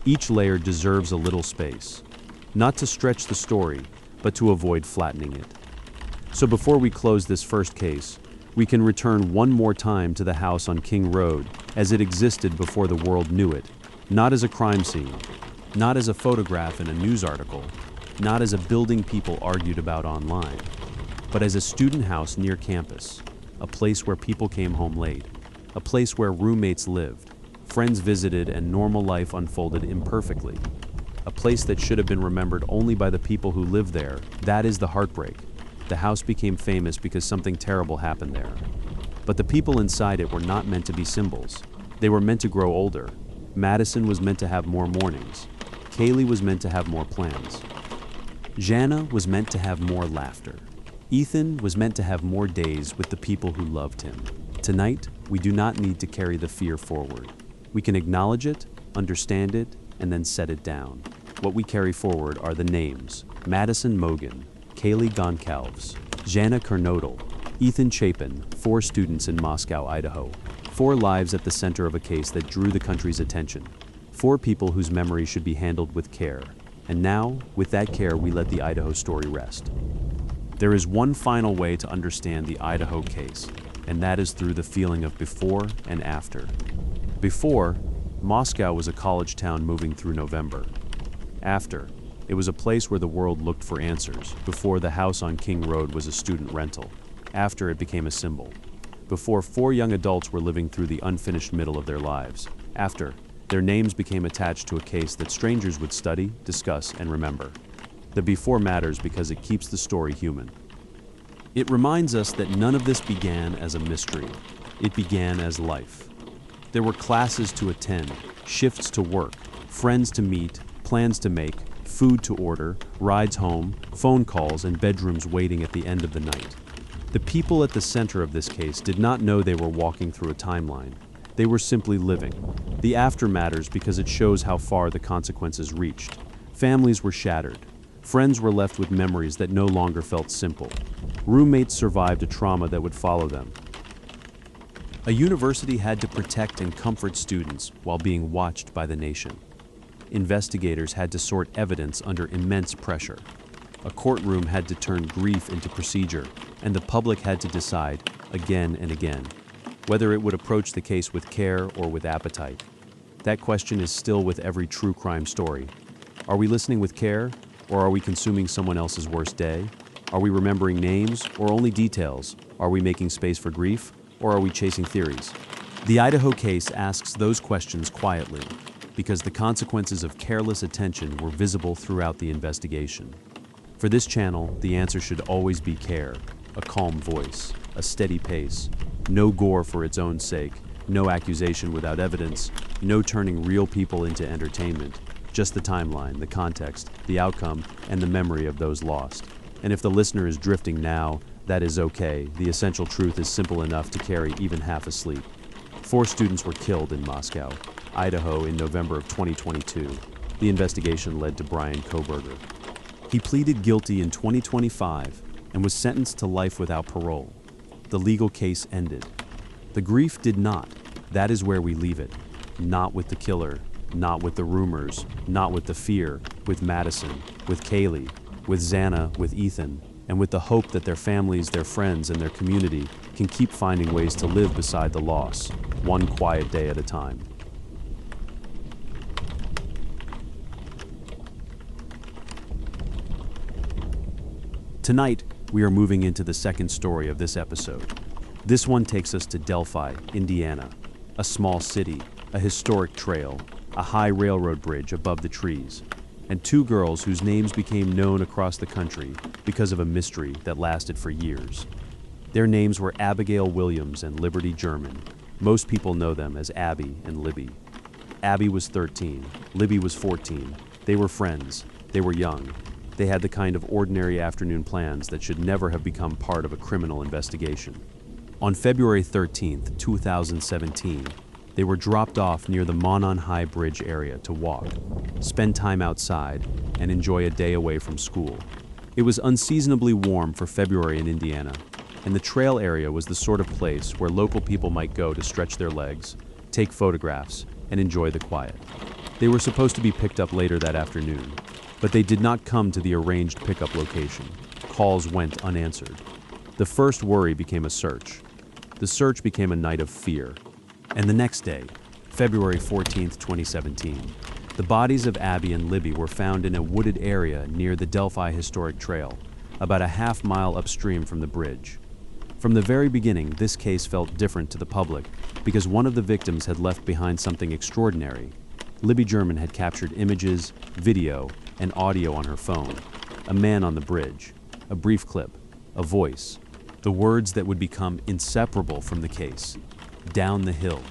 Each layer deserves a little space, not to stretch the story, but to avoid flattening it. So before we close this first case, we can return one more time to the house on King Road as it existed before the world knew it, not as a crime scene, not as a photograph in a news article, not as a building people argued about online, but as a student house near campus, a place where people came home late, a place where roommates lived, friends visited, and normal life unfolded imperfectly. A place that should have been remembered only by the people who lived there. That is the heartbreak. The house became famous because something terrible happened there. But the people inside it were not meant to be symbols. They were meant to grow older. Madison was meant to have more mornings. Kaylee was meant to have more plans. Jana was meant to have more laughter. Ethan was meant to have more days with the people who loved him. Tonight, we do not need to carry the fear forward. We can acknowledge it, understand it, and then set it down. What we carry forward are the names: Madison Mogan, Kaylee Goncalves, Jana Kernodle, Ethan Chapin, 4 students in Moscow, Idaho. 4 lives at the center of a case that drew the country's attention. 4 people whose memory should be handled with care. And now, with that care, we let the Idaho story rest. There is one final way to understand the Idaho case, and that is through the feeling of before and after. Before, Moscow was a college town moving through November. After, it was a place where the world looked for answers. Before, the house on King Road was a student rental. After, it became a symbol. Before, 4 young adults were living through the unfinished middle of their lives. After, their names became attached to a case that strangers would study, discuss, and remember. The before matters because it keeps the story human. It reminds us that none of this began as a mystery. It began as life. There were classes to attend, shifts to work, friends to meet, plans to make, food to order, rides home, phone calls, and bedrooms waiting at the end of the night. The people at the center of this case did not know they were walking through a timeline. They were simply living. The after matters because it shows how far the consequences reached. Families were shattered. Friends were left with memories that no longer felt simple. Roommates survived a trauma that would follow them. A university had to protect and comfort students while being watched by the nation. Investigators had to sort evidence under immense pressure. A courtroom had to turn grief into procedure, and the public had to decide, again and again, whether it would approach the case with care or with appetite. That question is still with every true crime story. Are we listening with care, or are we consuming someone else's worst day? Are we remembering names or only details? Are we making space for grief, or are we chasing theories? The Idaho case asks those questions quietly, because the consequences of careless attention were visible throughout the investigation. For this channel, the answer should always be care, a calm voice, a steady pace, no gore for its own sake, no accusation without evidence, no turning real people into entertainment, just the timeline, the context, the outcome, and the memory of those lost. And if the listener is drifting now, that is okay. The essential truth is simple enough to carry even half asleep. 4 students were killed in Moscow, Idaho in November of 2022. The investigation led to Brian Koberger. He pleaded guilty in 2025 and was sentenced to life without parole. The legal case ended. The grief did not. That is where we leave it. Not with the killer, not with the rumors, not with the fear, with Madison, with Kaylee, with Xana, with Ethan, and with the hope that their families, their friends, and their community can keep finding ways to live beside the loss, one quiet day at a time. Tonight, we are moving into the second story of this episode. This one takes us to Delphi, Indiana, a small city, a historic trail, a high railroad bridge above the trees, and 2 girls whose names became known across the country because of a mystery that lasted for years. Their names were Abigail Williams and Liberty German. Most people know them as Abby and Libby. Abby was 13, Libby was 14. They were friends. They were young. They had the kind of ordinary afternoon plans that should never have become part of a criminal investigation. On February 13th, 2017, they were dropped off near the Monon High Bridge area to walk, spend time outside, and enjoy a day away from school. It was unseasonably warm for February in Indiana, and the trail area was the sort of place where local people might go to stretch their legs, take photographs, and enjoy the quiet. They were supposed to be picked up later that afternoon, but they did not come to the arranged pickup location. Calls went unanswered. The first worry became a search. The search became a night of fear. And the next day, February 14th, 2017, the bodies of Abby and Libby were found in a wooded area near the Delphi Historic Trail, about a half-mile upstream from the bridge. From the very beginning, this case felt different to the public because one of the victims had left behind something extraordinary. Libby German had captured images, video, and audio on her phone. A man on the bridge, a brief clip, a voice, the words that would become inseparable from the case. Down the hill.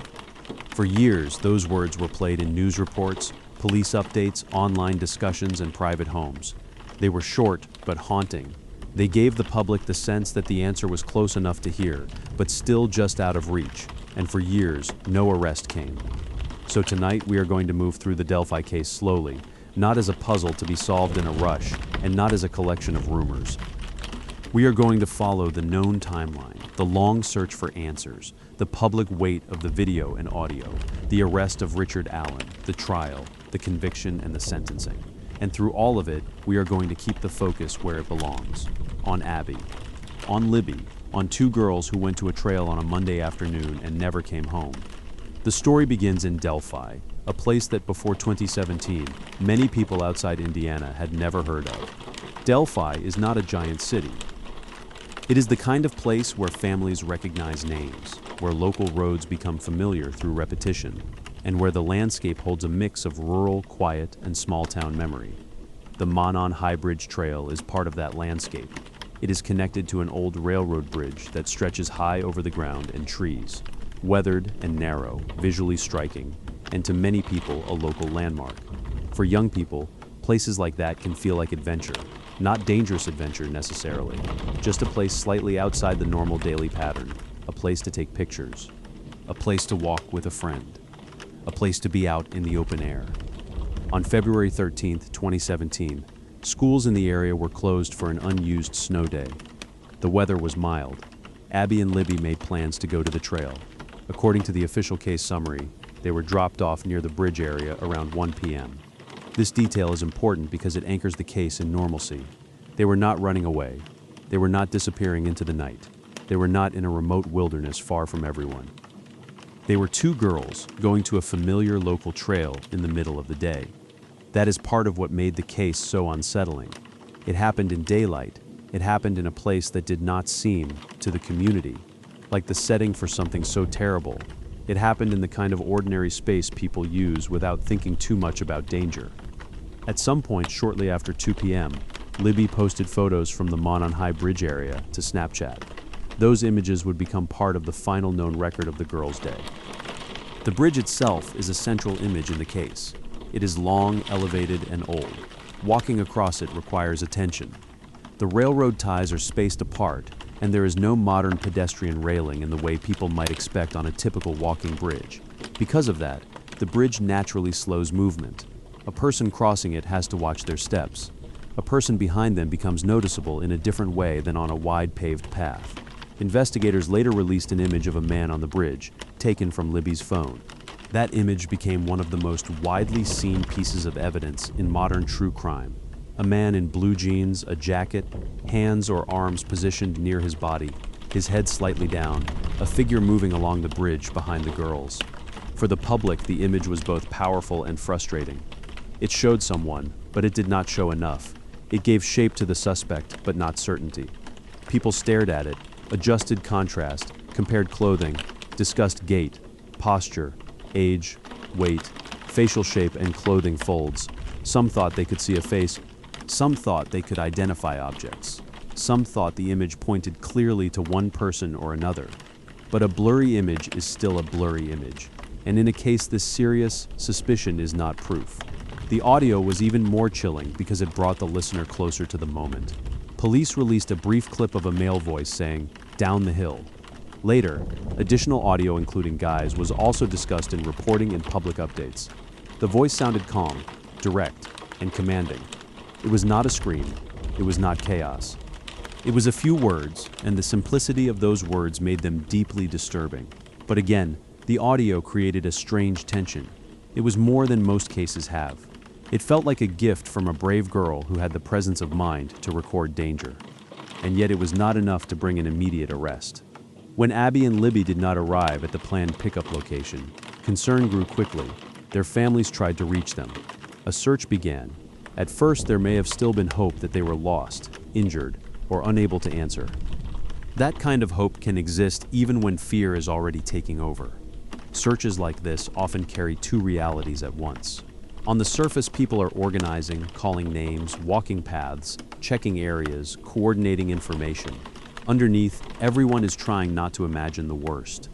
For years, those words were played in news reports, police updates, online discussions, and private homes. They were short but haunting. They gave the public the sense that the answer was close enough to hear, but still just out of reach, and for years, no arrest came. So tonight, we are going to move through the Delphi case slowly, not as a puzzle to be solved in a rush, and not as a collection of rumors. We are going to follow the known timeline, the long search for answers, the public weight of the video and audio, the arrest of Richard Allen, the trial, the conviction, and the sentencing. And through all of it, we are going to keep the focus where it belongs, on Abby, on Libby, on 2 girls who went to a trail on a Monday afternoon and never came home. The story begins in Delphi, a place that before 2017, many people outside Indiana had never heard of. Delphi is not a giant city. It is the kind of place where families recognize names, where local roads become familiar through repetition, and where the landscape holds a mix of rural, quiet, and small-town memory. The Monon High Bridge Trail is part of that landscape. It is connected to an old railroad bridge that stretches high over the ground and trees, weathered and narrow, visually striking, and to many people a local landmark. For young people, places like that can feel like adventure, not dangerous adventure necessarily, just a place slightly outside the normal daily pattern, a place to take pictures, a place to walk with a friend, a place to be out in the open air. On February 13th, 2017, schools in the area were closed for an unused snow day. The weather was mild. Abby and Libby made plans to go to the trail. According to the official case summary, they were dropped off near the bridge area around 1 p.m. This detail is important because it anchors the case in normalcy. They were not running away. They were not disappearing into the night. They were not in a remote wilderness far from everyone. They were two girls going to a familiar local trail in the middle of the day. That is part of what made the case so unsettling. It happened in daylight. It happened in a place that did not seem, to the community, like the setting for something so terrible. It happened in the kind of ordinary space people use without thinking too much about danger. At some point shortly after 2 p.m., Libby posted photos from the Monon High Bridge area to Snapchat. Those images would become part of the final known record of the girls' day. The bridge itself is a central image in the case. It is long, elevated, and old. Walking across it requires attention. The railroad ties are spaced apart, and there is no modern pedestrian railing in the way people might expect on a typical walking bridge. Because of that, the bridge naturally slows movement. A person crossing it has to watch their steps. A person behind them becomes noticeable in a different way than on a wide paved path. Investigators later released an image of a man on the bridge, taken from Libby's phone. That image became one of the most widely seen pieces of evidence in modern true crime. A man in blue jeans, a jacket, hands or arms positioned near his body, his head slightly down, a figure moving along the bridge behind the girls. For the public, the image was both powerful and frustrating. It showed someone, but it did not show enough. It gave shape to the suspect, but not certainty. People stared at it, adjusted contrast, compared clothing, discussed gait, posture, age, weight, facial shape, and clothing folds. Some thought they could see a face. Some thought they could identify objects. Some thought the image pointed clearly to one person or another. But a blurry image is still a blurry image. And in a case this serious, suspicion is not proof. The audio was even more chilling because it brought the listener closer to the moment. Police released a brief clip of a male voice saying, "Down the hill." Later, additional audio including guys was also discussed in reporting and public updates. The voice sounded calm, direct, and commanding. It was not a scream. It was not chaos. It was a few words, and the simplicity of those words made them deeply disturbing. But again, the audio created a strange tension. It was more than most cases have. It felt like a gift from a brave girl who had the presence of mind to record danger. And yet it was not enough to bring an immediate arrest. When Abby and Libby did not arrive at the planned pickup location, concern grew quickly. Their families tried to reach them. A search began. At first, there may have still been hope that they were lost, injured, or unable to answer. That kind of hope can exist even when fear is already taking over. Searches like this often carry two realities at once. On the surface, people are organizing, calling names, walking paths, checking areas, coordinating information. Underneath, everyone is trying not to imagine the worst.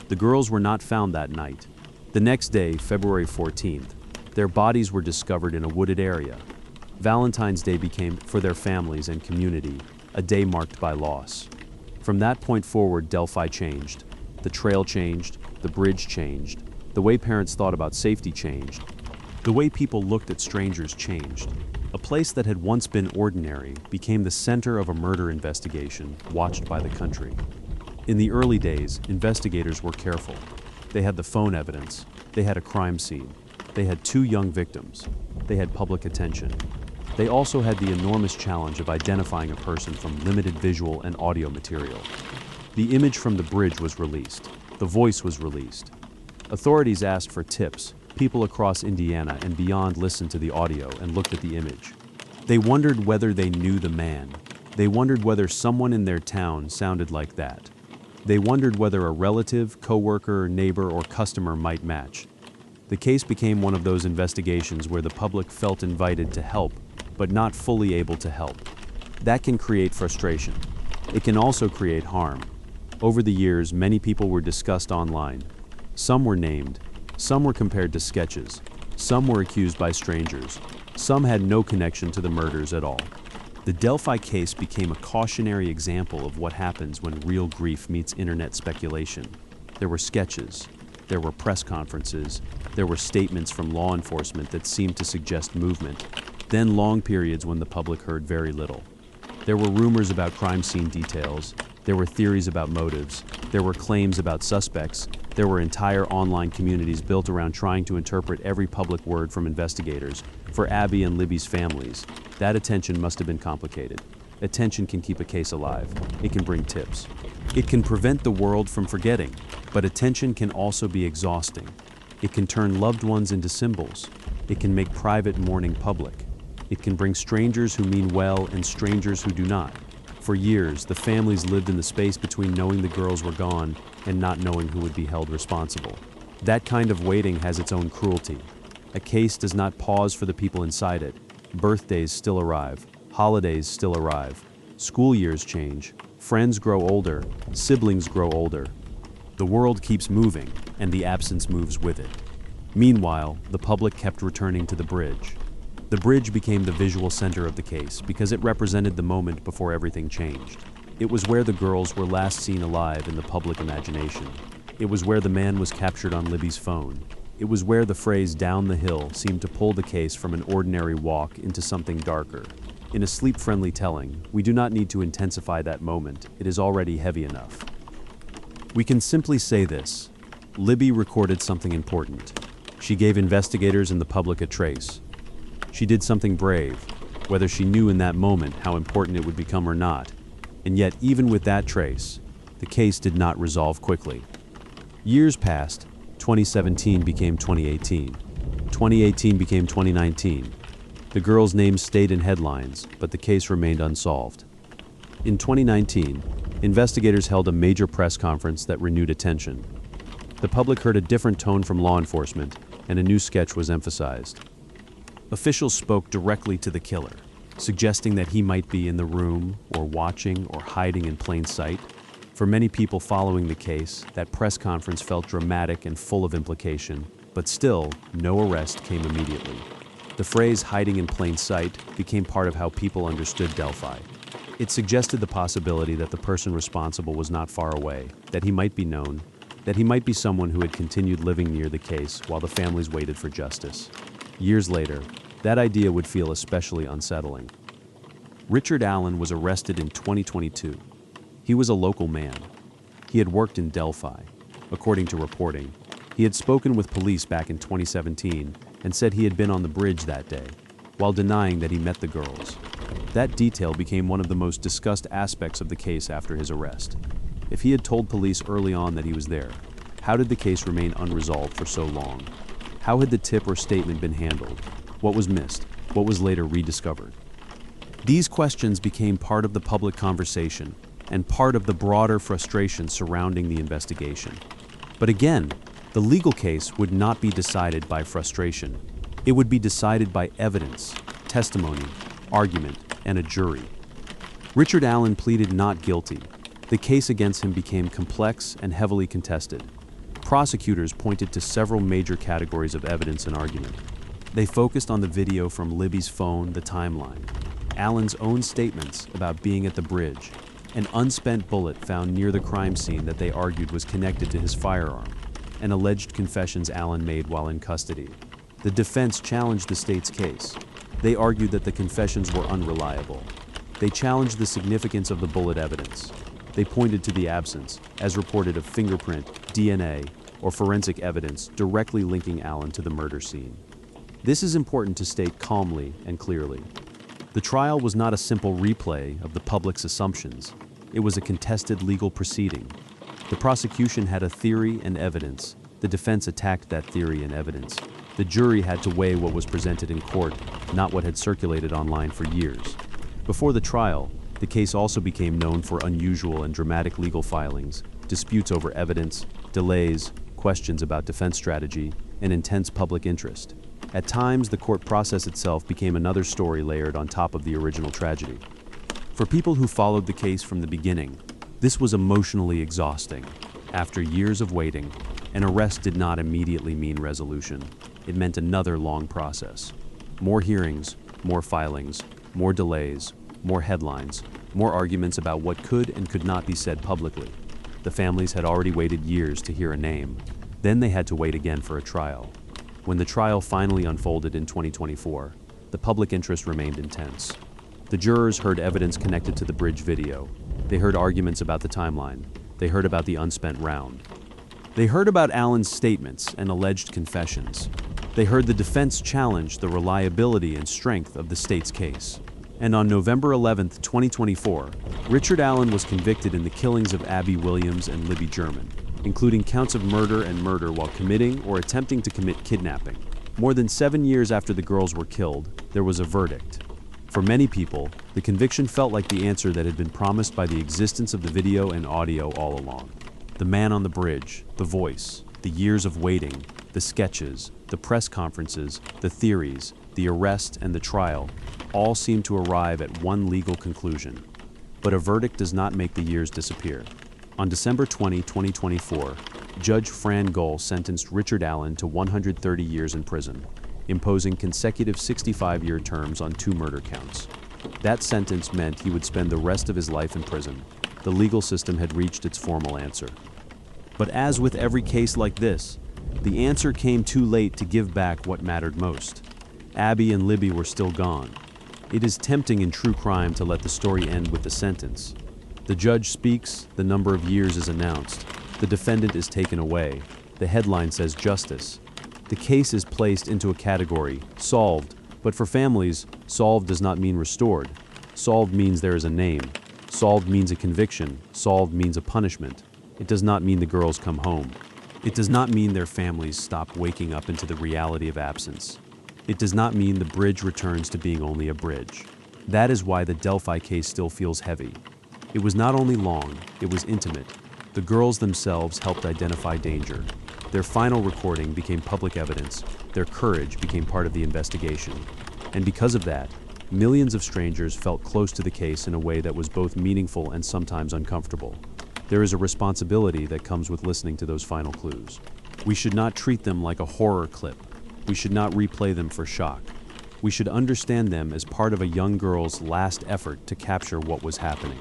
The girls were not found that night. The next day, February 14th, their bodies were discovered in a wooded area. Valentine's Day became, for their families and community, a day marked by loss. From that point forward, Delphi changed. The trail changed, the bridge changed, the way parents thought about safety changed, the way people looked at strangers changed. A place that had once been ordinary became the center of a murder investigation watched by the country. In the early days, investigators were careful. They had the phone evidence, they had a crime scene, they had two young victims, they had public attention. They also had the enormous challenge of identifying a person from limited visual and audio material. The image from the bridge was released. The voice was released. Authorities asked for tips. People across Indiana and beyond listened to the audio and looked at the image. They wondered whether they knew the man. They wondered whether someone in their town sounded like that. They wondered whether a relative, coworker, neighbor, or customer might match. The case became one of those investigations where the public felt invited to help, but not fully able to help. That can create frustration. It can also create harm. Over the years, many people were discussed online. Some were named. Some were compared to sketches. Some were accused by strangers. Some had no connection to the murders at all. The Delphi case became a cautionary example of what happens when real grief meets internet speculation. There were sketches. There were press conferences. There were statements from law enforcement that seemed to suggest movement. Then long periods when the public heard very little. There were rumors about crime scene details. There were theories about motives. There were claims about suspects. There were entire online communities built around trying to interpret every public word from investigators. For Abby and Libby's families, that attention must have been complicated. Attention can keep a case alive. It can bring tips. It can prevent the world from forgetting, but attention can also be exhausting. It can turn loved ones into symbols. It can make private mourning public. It can bring strangers who mean well and strangers who do not. For years, the families lived in the space between knowing the girls were gone and not knowing who would be held responsible. That kind of waiting has its own cruelty. A case does not pause for the people inside it. Birthdays still arrive. Holidays still arrive. School years change. Friends grow older. Siblings grow older. The world keeps moving, and the absence moves with it. Meanwhile, the public kept returning to the bridge. The bridge became the visual center of the case because it represented the moment before everything changed. It was where the girls were last seen alive in the public imagination. It was where the man was captured on Libby's phone. It was where the phrase "down the hill" seemed to pull the case from an ordinary walk into something darker. In a sleep-friendly telling, we do not need to intensify that moment. It is already heavy enough. We can simply say this: Libby recorded something important. She gave investigators and the public a trace. She did something brave, whether she knew in that moment how important it would become or not. And yet, even with that trace, the case did not resolve quickly. Years passed. 2017 became 2018. 2018 became 2019. The girls' names stayed in headlines, but the case remained unsolved. In 2019, investigators held a major press conference that renewed attention. The public heard a different tone from law enforcement, and a new sketch was emphasized. Officials spoke directly to the killer, suggesting that he might be in the room, or watching, or hiding in plain sight. For many people following the case, that press conference felt dramatic and full of implication, but still, no arrest came immediately. The phrase "hiding in plain sight" became part of how people understood Delphi. It suggested the possibility that the person responsible was not far away, that he might be known, that he might be someone who had continued living near the case while the families waited for justice. Years later, that idea would feel especially unsettling. Richard Allen was arrested in 2022. He was a local man. He had worked in Delphi. According to reporting, he had spoken with police back in 2017 and said he had been on the bridge that day, while denying that he met the girls. That detail became one of the most discussed aspects of the case after his arrest. If he had told police early on that he was there, how did the case remain unresolved for so long? How had the tip or statement been handled? What was missed? What was later rediscovered? These questions became part of the public conversation and part of the broader frustration surrounding the investigation. But again, the legal case would not be decided by frustration. It would be decided by evidence, testimony, argument, and a jury. Richard Allen pleaded not guilty. The case against him became complex and heavily contested. Prosecutors pointed to several major categories of evidence and argument. They focused on the video from Libby's phone, the timeline, Allen's own statements about being at the bridge, an unspent bullet found near the crime scene that they argued was connected to his firearm, and alleged confessions Allen made while in custody. The defense challenged the state's case. They argued that the confessions were unreliable. They challenged the significance of the bullet evidence. They pointed to the absence, as reported, of fingerprint, DNA, or forensic evidence directly linking Allen to the murder scene. This is important to state calmly and clearly. The trial was not a simple replay of the public's assumptions. It was a contested legal proceeding. The prosecution had a theory and evidence. The defense attacked that theory and evidence. The jury had to weigh what was presented in court, not what had circulated online for years. Before the trial, the case also became known for unusual and dramatic legal filings, disputes over evidence, delays, questions about defense strategy, and intense public interest. At times, the court process itself became another story layered on top of the original tragedy. For people who followed the case from the beginning, this was emotionally exhausting. After years of waiting, an arrest did not immediately mean resolution. It meant another long process. More hearings, more filings, more delays, more headlines, more arguments about what could and could not be said publicly. The families had already waited years to hear a name. Then they had to wait again for a trial. When the trial finally unfolded in 2024, the public interest remained intense. The jurors heard evidence connected to the bridge video. They heard arguments about the timeline. They heard about the unspent round. They heard about Allen's statements and alleged confessions. They heard the defense challenge the reliability and strength of the state's case. And on November 11, 2024, Richard Allen was convicted in the killings of Abby Williams and Libby German, including counts of murder and murder while committing or attempting to commit kidnapping. More than 7 years after the girls were killed, there was a verdict. For many people, the conviction felt like the answer that had been promised by the existence of the video and audio all along. The man on the bridge, the voice, the years of waiting, the sketches, the press conferences, the theories, the arrest and the trial, all seem to arrive at one legal conclusion. But a verdict does not make the years disappear. On December 20, 2024, Judge Fran Gull sentenced Richard Allen to 130 years in prison, imposing consecutive 65-year terms on 2 murder counts. That sentence meant he would spend the rest of his life in prison. The legal system had reached its formal answer. But as with every case like this, the answer came too late to give back what mattered most. Abby and Libby were still gone. It is tempting in true crime to let the story end with the sentence. The judge speaks, the number of years is announced, the defendant is taken away, the headline says justice. The case is placed into a category, solved, but for families, solved does not mean restored. Solved means there is a name. Solved means a conviction. Solved means a punishment. It does not mean the girls come home. It does not mean their families stop waking up into the reality of absence. It does not mean the bridge returns to being only a bridge. That is why the Delphi case still feels heavy. It was not only long, it was intimate. The girls themselves helped identify danger. Their final recording became public evidence. Their courage became part of the investigation. And because of that, millions of strangers felt close to the case in a way that was both meaningful and sometimes uncomfortable. There is a responsibility that comes with listening to those final clues. We should not treat them like a horror clip. We should not replay them for shock. We should understand them as part of a young girl's last effort to capture what was happening.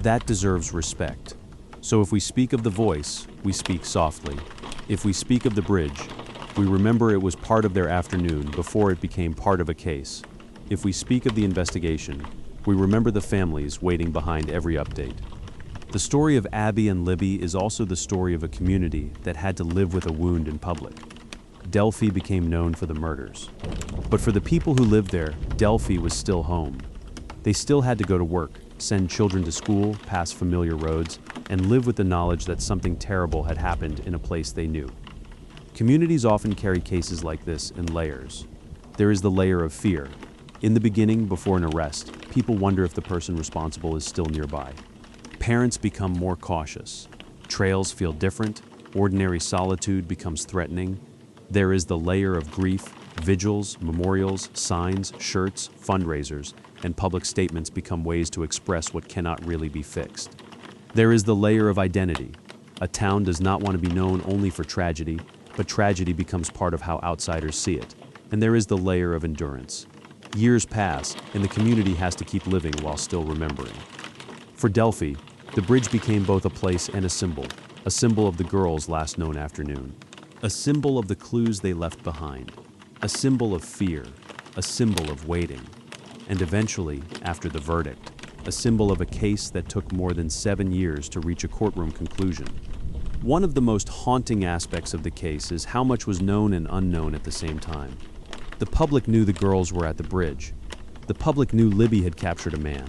That deserves respect. So if we speak of the voice, we speak softly. If we speak of the bridge, we remember it was part of their afternoon before it became part of a case. If we speak of the investigation, we remember the families waiting behind every update. The story of Abby and Libby is also the story of a community that had to live with a wound in public. Delphi became known for the murders. But for the people who lived there, Delphi was still home. They still had to go to work, send children to school, pass familiar roads, and live with the knowledge that something terrible had happened in a place they knew. Communities often carry cases like this in layers. There is the layer of fear. In the beginning, before an arrest, people wonder if the person responsible is still nearby. Parents become more cautious. Trails feel different. Ordinary solitude becomes threatening. There is the layer of grief. Vigils, memorials, signs, shirts, fundraisers, and public statements become ways to express what cannot really be fixed. There is the layer of identity. A town does not want to be known only for tragedy, but tragedy becomes part of how outsiders see it. And there is the layer of endurance. Years pass, and the community has to keep living while still remembering. For Delphi, the bridge became both a place and a symbol of the girls' last known afternoon, a symbol of the clues they left behind, a symbol of fear, a symbol of waiting, and eventually, after the verdict, a symbol of a case that took more than 7 years to reach a courtroom conclusion. One of the most haunting aspects of the case is how much was known and unknown at the same time. The public knew the girls were at the bridge. The public knew Libby had captured a man.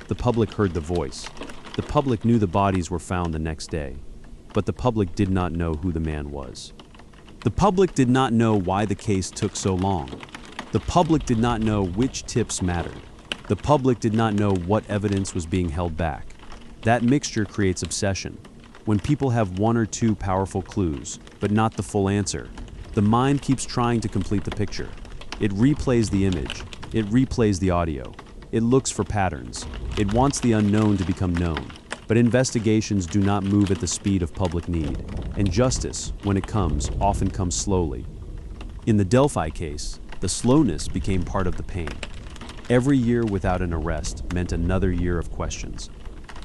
The public heard the voice. The public knew the bodies were found the next day. But the public did not know who the man was. The public did not know why the case took so long. The public did not know which tips mattered. The public did not know what evidence was being held back. That mixture creates obsession. When people have 1 or 2 powerful clues, but not the full answer, the mind keeps trying to complete the picture. It replays the image. It replays the audio. It looks for patterns. It wants the unknown to become known. But investigations do not move at the speed of public need, and justice, when it comes, often comes slowly. In the Delphi case, the slowness became part of the pain. Every year without an arrest meant another year of questions.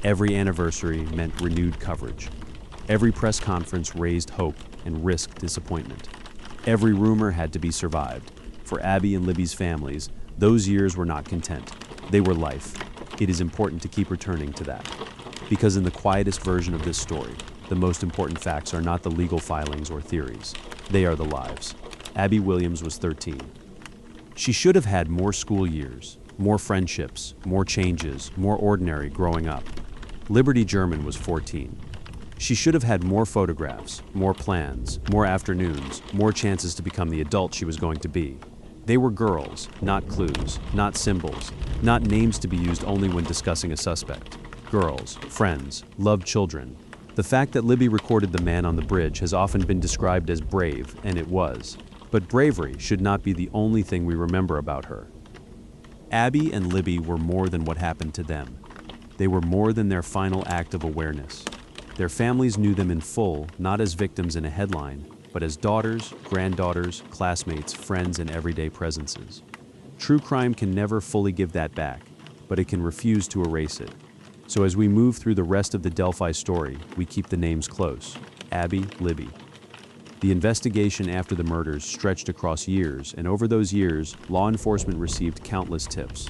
Every anniversary meant renewed coverage. Every press conference raised hope and risked disappointment. Every rumor had to be survived. For Abby and Libby's families, those years were not content. They were life. It is important to keep returning to that. Because in the quietest version of this story, the most important facts are not the legal filings or theories. They are the lives. Abby Williams was 13. She should have had more school years, more friendships, more changes, more ordinary growing up. Liberty German was 14. She should have had more photographs, more plans, more afternoons, more chances to become the adult she was going to be. They were girls, not clues, not symbols, not names to be used only when discussing a suspect. Girls, friends, loved children. The fact that Libby recorded the man on the bridge has often been described as brave, and it was. But bravery should not be the only thing we remember about her. Abby and Libby were more than what happened to them. They were more than their final act of awareness. Their families knew them in full, not as victims in a headline, but as daughters, granddaughters, classmates, friends, and everyday presences. True crime can never fully give that back, but it can refuse to erase it. So as we move through the rest of the Delphi story, we keep the names close. Abby, Libby. The investigation after the murders stretched across years, and over those years, law enforcement received countless tips.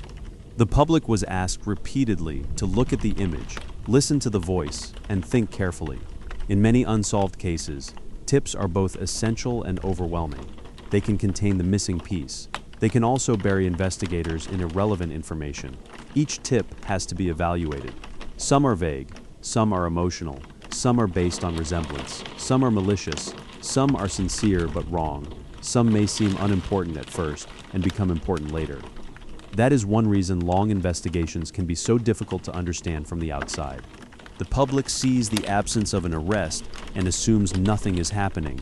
The public was asked repeatedly to look at the image, listen to the voice, and think carefully. In many unsolved cases, tips are both essential and overwhelming. They can contain the missing piece. They can also bury investigators in irrelevant information. Each tip has to be evaluated. Some are vague, some are emotional, some are based on resemblance, some are malicious, some are sincere but wrong, some may seem unimportant at first and become important later. That is one reason long investigations can be so difficult to understand from the outside. The public sees the absence of an arrest and assumes nothing is happening.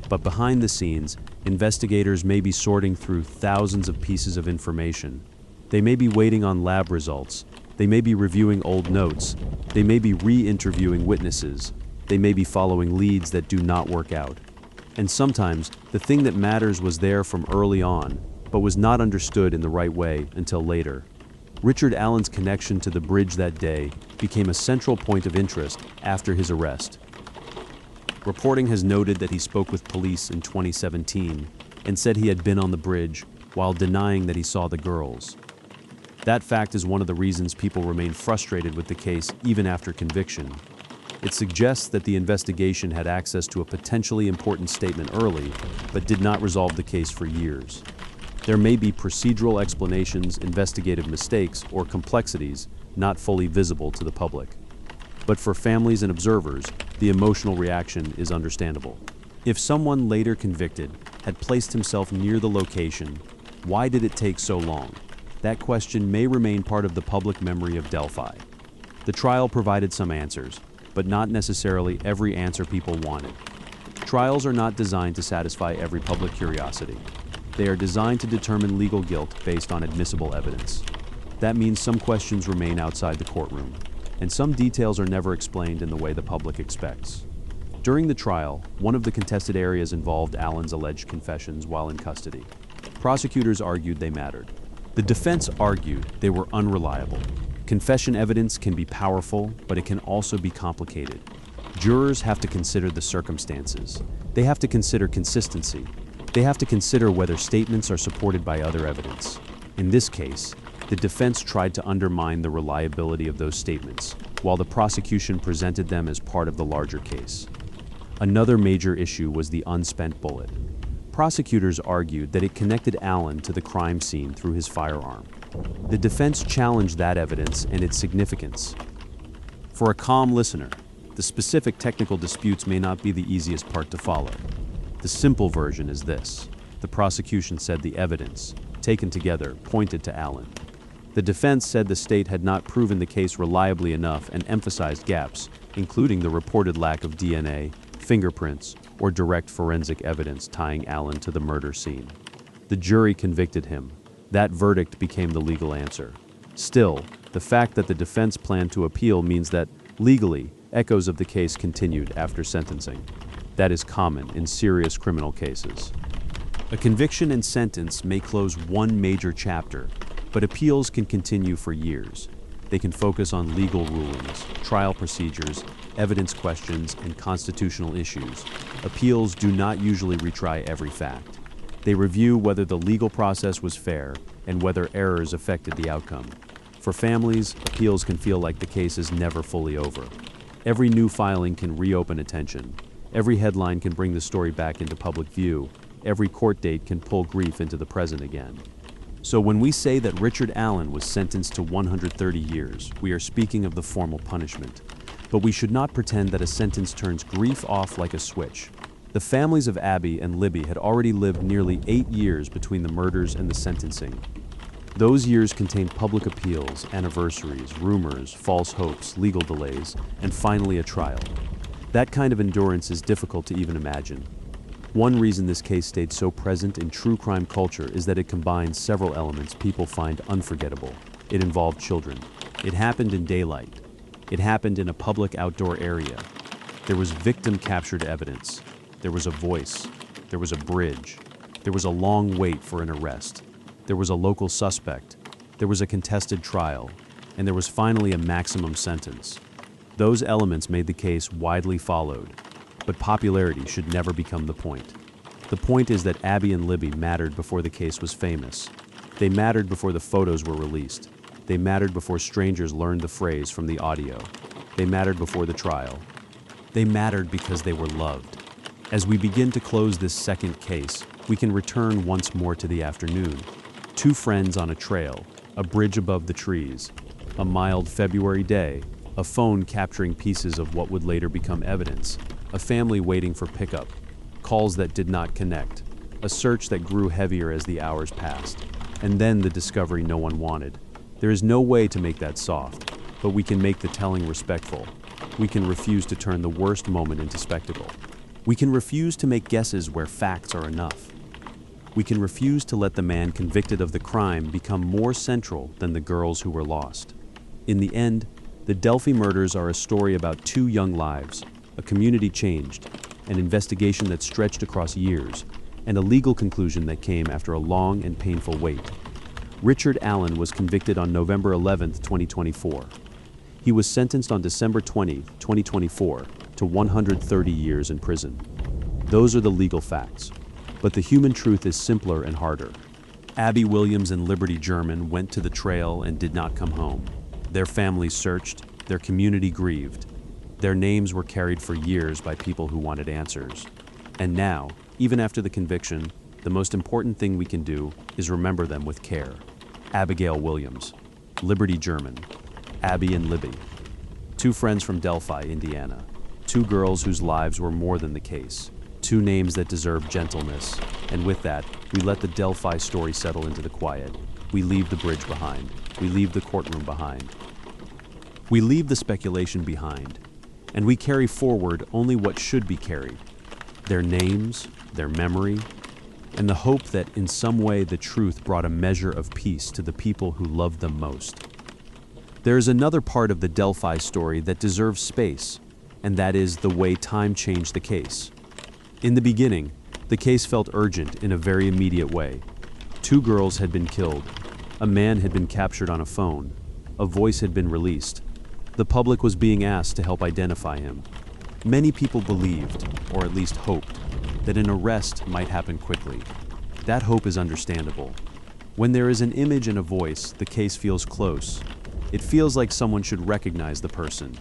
But behind the scenes, investigators may be sorting through thousands of pieces of information. They may be waiting on lab results. They may be reviewing old notes. They may be re-interviewing witnesses. They may be following leads that do not work out. And sometimes, the thing that matters was there from early on, but was not understood in the right way until later. Richard Allen's connection to the bridge that day became a central point of interest after his arrest. Reporting has noted that he spoke with police in 2017 and said he had been on the bridge while denying that he saw the girls. That fact is one of the reasons people remain frustrated with the case even after conviction. It suggests that the investigation had access to a potentially important statement early, but did not resolve the case for years. There may be procedural explanations, investigative mistakes, or complexities not fully visible to the public. But for families and observers, the emotional reaction is understandable. If someone later convicted had placed himself near the location, why did it take so long? That question may remain part of the public memory of Delphi. The trial provided some answers, but not necessarily every answer people wanted. Trials are not designed to satisfy every public curiosity. They are designed to determine legal guilt based on admissible evidence. That means some questions remain outside the courtroom, and some details are never explained in the way the public expects. During the trial, one of the contested areas involved Allen's alleged confessions while in custody. Prosecutors argued they mattered. The defense argued they were unreliable. Confession evidence can be powerful, but it can also be complicated. Jurors have to consider the circumstances. They have to consider consistency. They have to consider whether statements are supported by other evidence. In this case, the defense tried to undermine the reliability of those statements, while the prosecution presented them as part of the larger case. Another major issue was the unspent bullet. Prosecutors argued that it connected Allen to the crime scene through his firearm. The defense challenged that evidence and its significance. For a calm listener, the specific technical disputes may not be the easiest part to follow. The simple version is this. The prosecution said the evidence, taken together, pointed to Allen. The defense said the state had not proven the case reliably enough and emphasized gaps, including the reported lack of DNA, fingerprints, or direct forensic evidence tying Allen to the murder scene. The jury convicted him. That verdict became the legal answer. Still, the fact that the defense planned to appeal means that, legally, echoes of the case continued after sentencing. That is common in serious criminal cases. A conviction and sentence may close one major chapter, but appeals can continue for years. They can focus on legal rulings, trial procedures, evidence questions, and constitutional issues. Appeals do not usually retry every fact. They review whether the legal process was fair and whether errors affected the outcome. For families, appeals can feel like the case is never fully over. Every new filing can reopen attention. Every headline can bring the story back into public view. Every court date can pull grief into the present again. So when we say that Richard Allen was sentenced to 130 years, we are speaking of the formal punishment. But we should not pretend that a sentence turns grief off like a switch. The families of Abby and Libby had already lived nearly 8 years between the murders and the sentencing. Those years contained public appeals, anniversaries, rumors, false hopes, legal delays, and finally a trial. That kind of endurance is difficult to even imagine. One reason this case stayed so present in true crime culture is that it combines several elements people find unforgettable. It involved children. It happened in daylight. It happened in a public outdoor area. There was victim-captured evidence. There was a voice. There was a bridge. There was a long wait for an arrest. There was a local suspect. There was a contested trial. And there was finally a maximum sentence. Those elements made the case widely followed. But popularity should never become the point. The point is that Abby and Libby mattered before the case was famous. They mattered before the photos were released. They mattered before strangers learned the phrase from the audio. They mattered before the trial. They mattered because they were loved. As we begin to close this second case, we can return once more to the afternoon. Two friends on a trail, a bridge above the trees, a mild February day, a phone capturing pieces of what would later become evidence, a family waiting for pickup, calls that did not connect, a search that grew heavier as the hours passed, and then the discovery no one wanted. There is no way to make that soft, but we can make the telling respectful. We can refuse to turn the worst moment into spectacle. We can refuse to make guesses where facts are enough. We can refuse to let the man convicted of the crime become more central than the girls who were lost. In the end, the Delphi murders are a story about two young lives, a community changed, an investigation that stretched across years, and a legal conclusion that came after a long and painful wait. Richard Allen was convicted on November 11, 2024. He was sentenced on December 20, 2024, to 130 years in prison. Those are the legal facts, but the human truth is simpler and harder. Abby Williams and Liberty German went to the trail and did not come home. Their families searched, their community grieved. Their names were carried for years by people who wanted answers. And now, even after the conviction, the most important thing we can do is remember them with care. Abigail Williams, Liberty German, Abby and Libby. Two friends from Delphi, Indiana. Two girls whose lives were more than the case. Two names that deserve gentleness. And with that, we let the Delphi story settle into the quiet. We leave the bridge behind. We leave the courtroom behind. We leave the speculation behind. And we carry forward only what should be carried. Their names, their memory, and the hope that in some way the truth brought a measure of peace to the people who loved them most. There is another part of the Delphi story that deserves space, and that is the way time changed the case. In the beginning, the case felt urgent in a very immediate way. Two girls had been killed. A man had been captured on a phone. A voice had been released. The public was being asked to help identify him. Many people believed, or at least hoped, that an arrest might happen quickly. That hope is understandable. When there is an image and a voice, the case feels close. It feels like someone should recognize the person.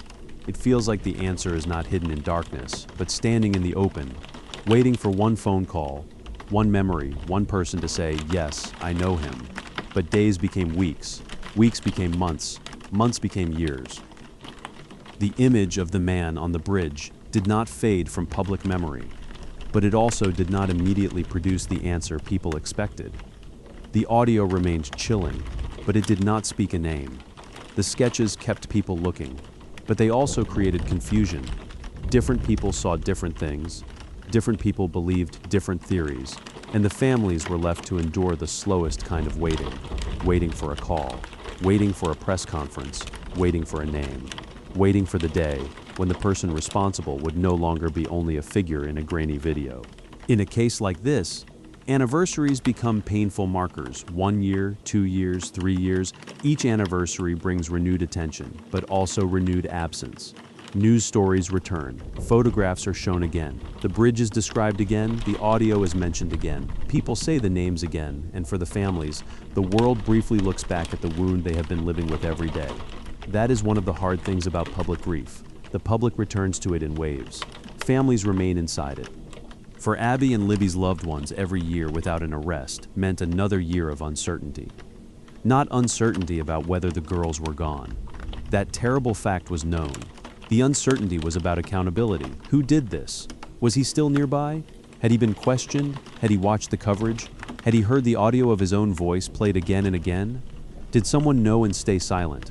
It feels like the answer is not hidden in darkness, but standing in the open, waiting for one phone call, one memory, one person to say, yes, I know him. But days became weeks, weeks became months, months became years. The image of the man on the bridge did not fade from public memory, but it also did not immediately produce the answer people expected. The audio remained chilling, but it did not speak a name. The sketches kept people looking, but they also created confusion. Different people saw different things, different people believed different theories, and the families were left to endure the slowest kind of waiting, waiting for a call, waiting for a press conference, waiting for a name, waiting for the day when the person responsible would no longer be only a figure in a grainy video. In a case like this, anniversaries become painful markers. 1 year, 2 years, 3 years. Each anniversary brings renewed attention, but also renewed absence. News stories return. Photographs are shown again. The bridge is described again. The audio is mentioned again. People say the names again, and for the families, the world briefly looks back at the wound they have been living with every day. That is one of the hard things about public grief. the public returns to it in waves. Families remain inside it. For Abby and Libby's loved ones, every year without an arrest meant another year of uncertainty. Not uncertainty about whether the girls were gone. That terrible fact was known. The uncertainty was about accountability. Who did this? Was he still nearby? Had he been questioned? Had he watched the coverage? Had he heard the audio of his own voice played again and again? Did someone know and stay silent?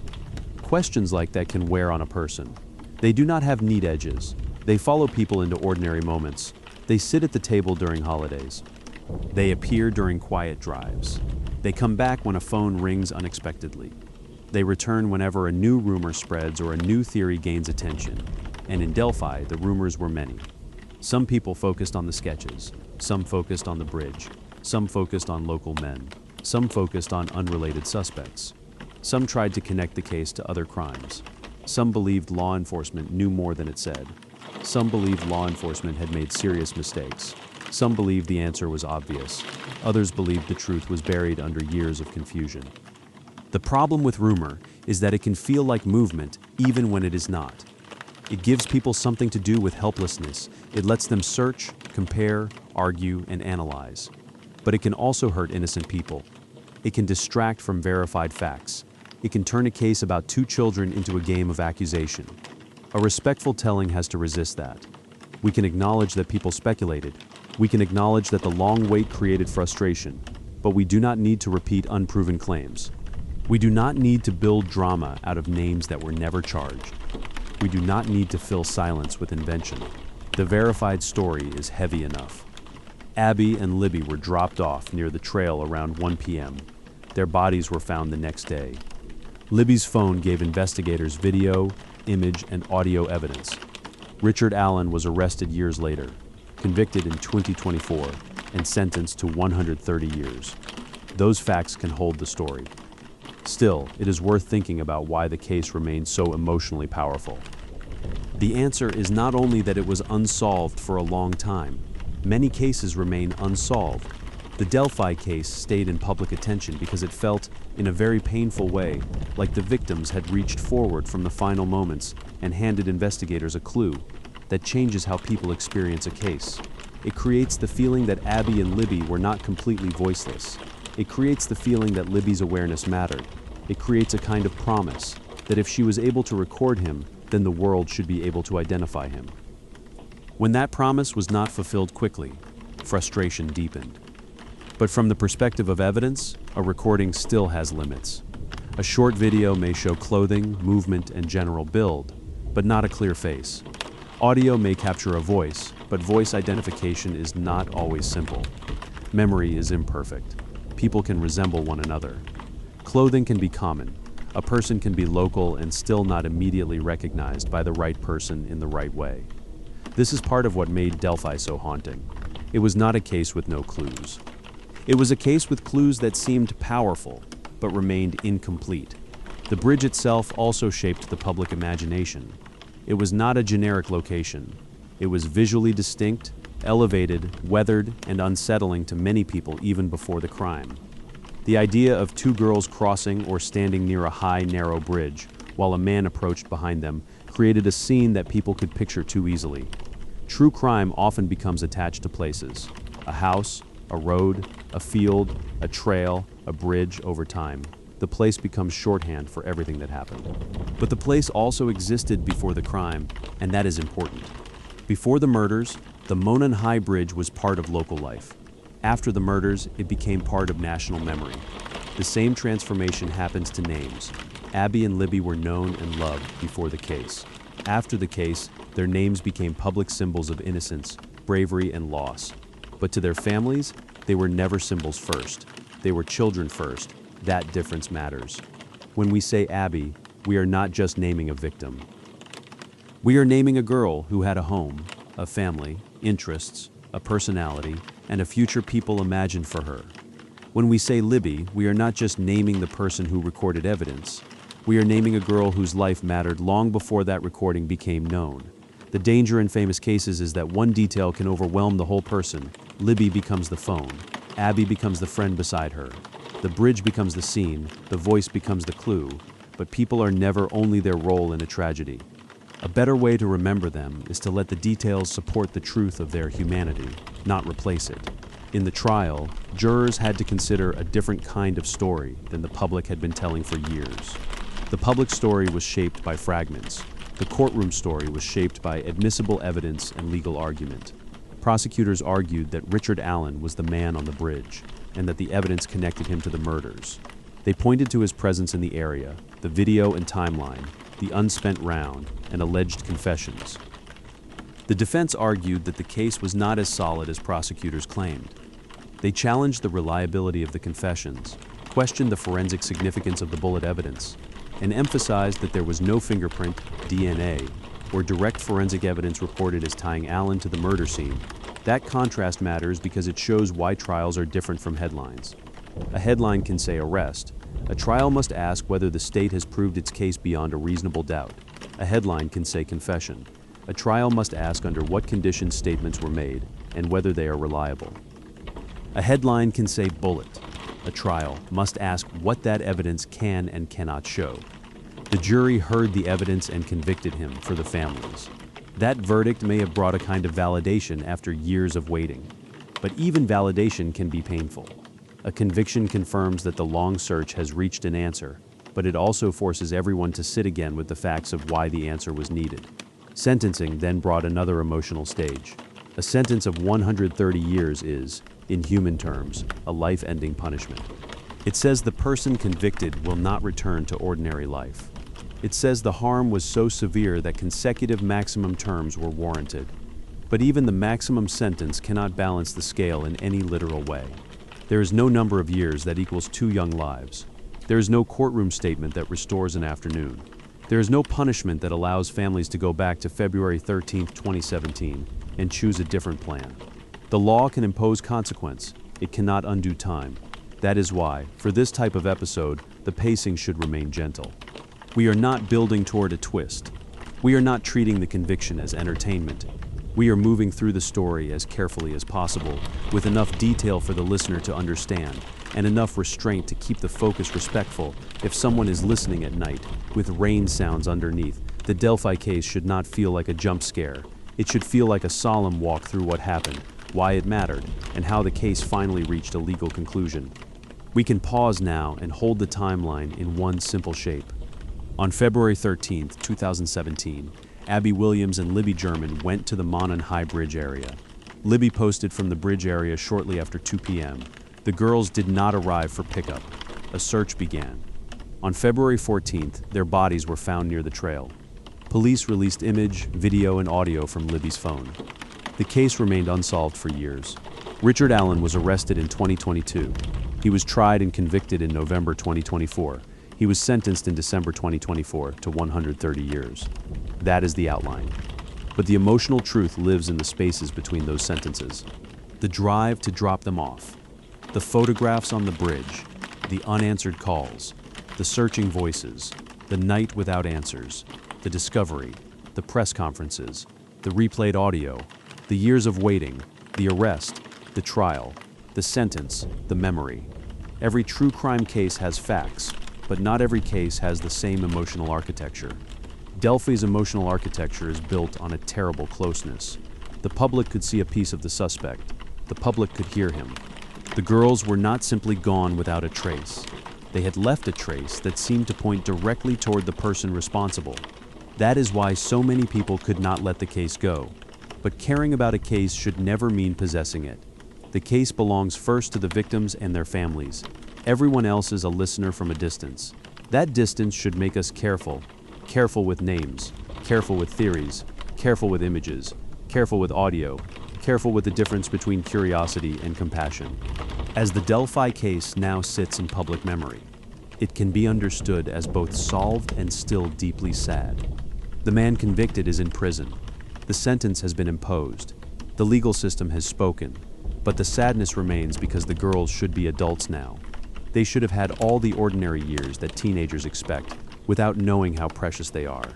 Questions like that can wear on a person. They do not have neat edges. They follow people into ordinary moments. They sit at the table during holidays. They appear during quiet drives. They come back when a phone rings unexpectedly. They return whenever a new rumor spreads or a new theory gains attention. And in Delphi, the rumors were many. Some people focused on the sketches. Some focused on the bridge. Some focused on local men. Some focused on unrelated suspects. Some tried to connect the case to other crimes. Some believed law enforcement knew more than it said. Some believed law enforcement had made serious mistakes. Some believed the answer was obvious. Others believed the truth was buried under years of confusion. The problem with rumor is that it can feel like movement even when it is not. It gives people something to do with helplessness. It lets them search, compare, argue, and analyze. But it can also hurt innocent people. It can distract from verified facts. It can turn a case about two children into a game of accusation. A respectful telling has to resist that. We can acknowledge that people speculated. We can acknowledge that the long wait created frustration, but we do not need to repeat unproven claims. We do not need to build drama out of names that were never charged. We do not need to fill silence with invention. The verified story is heavy enough. Abby and Libby were dropped off near the trail around 1 p.m. Their bodies were found the next day. Libby's phone gave investigators video, image, and audio evidence. Richard Allen was arrested years later, convicted in 2024, and sentenced to 130 years. Those facts can hold the story. Still, it is worth thinking about why the case remains so emotionally powerful. The answer is not only that it was unsolved for a long time. Many cases remain unsolved. The Delphi case stayed in public attention because it felt, in a very painful way, like the victims had reached forward from the final moments and handed investigators a clue that changes how people experience a case. It creates the feeling that Abby and Libby were not completely voiceless. It creates the feeling that Libby's awareness mattered. It creates a kind of promise that if she was able to record him, then the world should be able to identify him. When that promise was not fulfilled quickly, frustration deepened. But from the perspective of evidence, a recording still has limits. A short video may show clothing, movement, and general build, but not a clear face. Audio may capture a voice, but voice identification is not always simple. Memory is imperfect. People can resemble one another. Clothing can be common. A person can be local and still not immediately recognized by the right person in the right way. This is part of what made Delphi so haunting. It was not a case with no clues. It was a case with clues that seemed powerful, but remained incomplete. The bridge itself also shaped the public imagination. It was not a generic location. It was visually distinct, elevated, weathered, and unsettling to many people even before the crime. The idea of two girls crossing or standing near a high, narrow bridge while a man approached behind them created a scene that people could picture too easily. True crime often becomes attached to places: a house, a road, a field, a trail, a bridge. Over time, the place becomes shorthand for everything that happened. But the place also existed before the crime, and that is important. Before the murders, the Monon High Bridge was part of local life. After the murders, it became part of national memory. The same transformation happens to names. Abby and Libby were known and loved before the case. After the case, their names became public symbols of innocence, bravery, and loss. But to their families, they were never symbols first. They were children first. That difference matters. When we say Abby, we are not just naming a victim. We are naming a girl who had a home, a family, interests, a personality, and a future people imagined for her. When we say Libby, we are not just naming the person who recorded evidence. We are naming a girl whose life mattered long before that recording became known. The danger in famous cases is that one detail can overwhelm the whole person. Libby becomes the phone. Abby becomes the friend beside her. The bridge becomes the scene. The voice becomes the clue. But people are never only their role in a tragedy. A better way to remember them is to let the details support the truth of their humanity, not replace it. In the trial, jurors had to consider a different kind of story than the public had been telling for years. The public story was shaped by fragments. The courtroom story was shaped by admissible evidence and legal argument. Prosecutors argued that Richard Allen was the man on the bridge, and that the evidence connected him to the murders. They pointed to his presence in the area, the video and timeline, the unspent round, and alleged confessions. The defense argued that the case was not as solid as prosecutors claimed. They challenged the reliability of the confessions, questioned the forensic significance of the bullet evidence, and emphasized that there was no fingerprint, DNA, or direct forensic evidence reported as tying Allen to the murder scene. That contrast matters because it shows why trials are different from headlines. A headline can say arrest. A trial must ask whether the state has proved its case beyond a reasonable doubt. A headline can say confession. A trial must ask under what conditions statements were made and whether they are reliable. A headline can say bullet. A trial must ask what that evidence can and cannot show. The jury heard the evidence and convicted him for the families. That verdict may have brought a kind of validation after years of waiting. But even validation can be painful. A conviction confirms that the long search has reached an answer, but it also forces everyone to sit again with the facts of why the answer was needed. Sentencing then brought another emotional stage. A sentence of 130 years is, in human terms, a life-ending punishment. It says the person convicted will not return to ordinary life. It says the harm was so severe that consecutive maximum terms were warranted. But even the maximum sentence cannot balance the scale in any literal way. There is no number of years that equals 2 young lives. There is no courtroom statement that restores an afternoon. There is no punishment that allows families to go back to February 13, 2017, and choose a different plan. The law can impose consequence. It cannot undo time. That is why, for this type of episode, the pacing should remain gentle. We are not building toward a twist. We are not treating the conviction as entertainment. We are moving through the story as carefully as possible, with enough detail for the listener to understand, and enough restraint to keep the focus respectful. If someone is listening at night, with rain sounds underneath, the Delphi case should not feel like a jump scare. It should feel like a solemn walk through what happened, why it mattered, and how the case finally reached a legal conclusion. We can pause now and hold the timeline in one simple shape. On February 13, 2017, Abby Williams and Libby German went to the Monon High Bridge area. Libby posted from the bridge area shortly after 2 p.m. The girls did not arrive for pickup. A search began. On February 14th, their bodies were found near the trail. Police released image, video, and audio from Libby's phone. The case remained unsolved for years. Richard Allen was arrested in 2022. He was tried and convicted in November 2024. He was sentenced in December 2024 to 130 years. That is the outline. But the emotional truth lives in the spaces between those sentences. The drive to drop them off. The photographs on the bridge. The unanswered calls. The searching voices. The night without answers. The discovery. The press conferences. The replayed audio. The years of waiting. The arrest. The trial. The sentence. The memory. Every true crime case has facts, but not every case has the same emotional architecture. Delphi's emotional architecture is built on a terrible closeness. The public could see a piece of the suspect. The public could hear him. The girls were not simply gone without a trace. They had left a trace that seemed to point directly toward the person responsible. That is why so many people could not let the case go. But caring about a case should never mean possessing it. The case belongs first to the victims and their families. Everyone else is a listener from a distance. That distance should make us careful. Careful with names, careful with theories, careful with images, careful with audio, careful with the difference between curiosity and compassion. As the Delphi case now sits in public memory, it can be understood as both solved and still deeply sad. The man convicted is in prison. The sentence has been imposed. The legal system has spoken. But the sadness remains because the girls should be adults now. They should have had all the ordinary years that teenagers expect, without knowing how precious they are.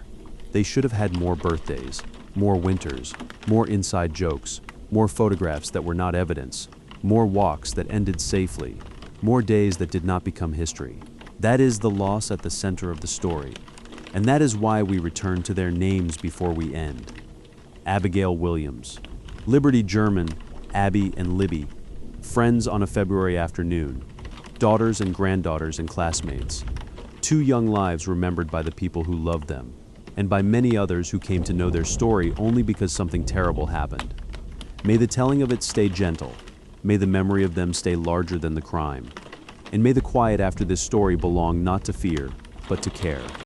They should have had more birthdays, more winters, more inside jokes, more photographs that were not evidence, more walks that ended safely, more days that did not become history. That is the loss at the center of the story. And that is why we return to their names before we end. Abigail Williams, Liberty German, Abby and Libby, friends on a February afternoon, daughters and granddaughters and classmates, 2 young lives remembered by the people who loved them, and by many others who came to know their story only because something terrible happened. May the telling of it stay gentle, may the memory of them stay larger than the crime, and may the quiet after this story belong not to fear, but to care.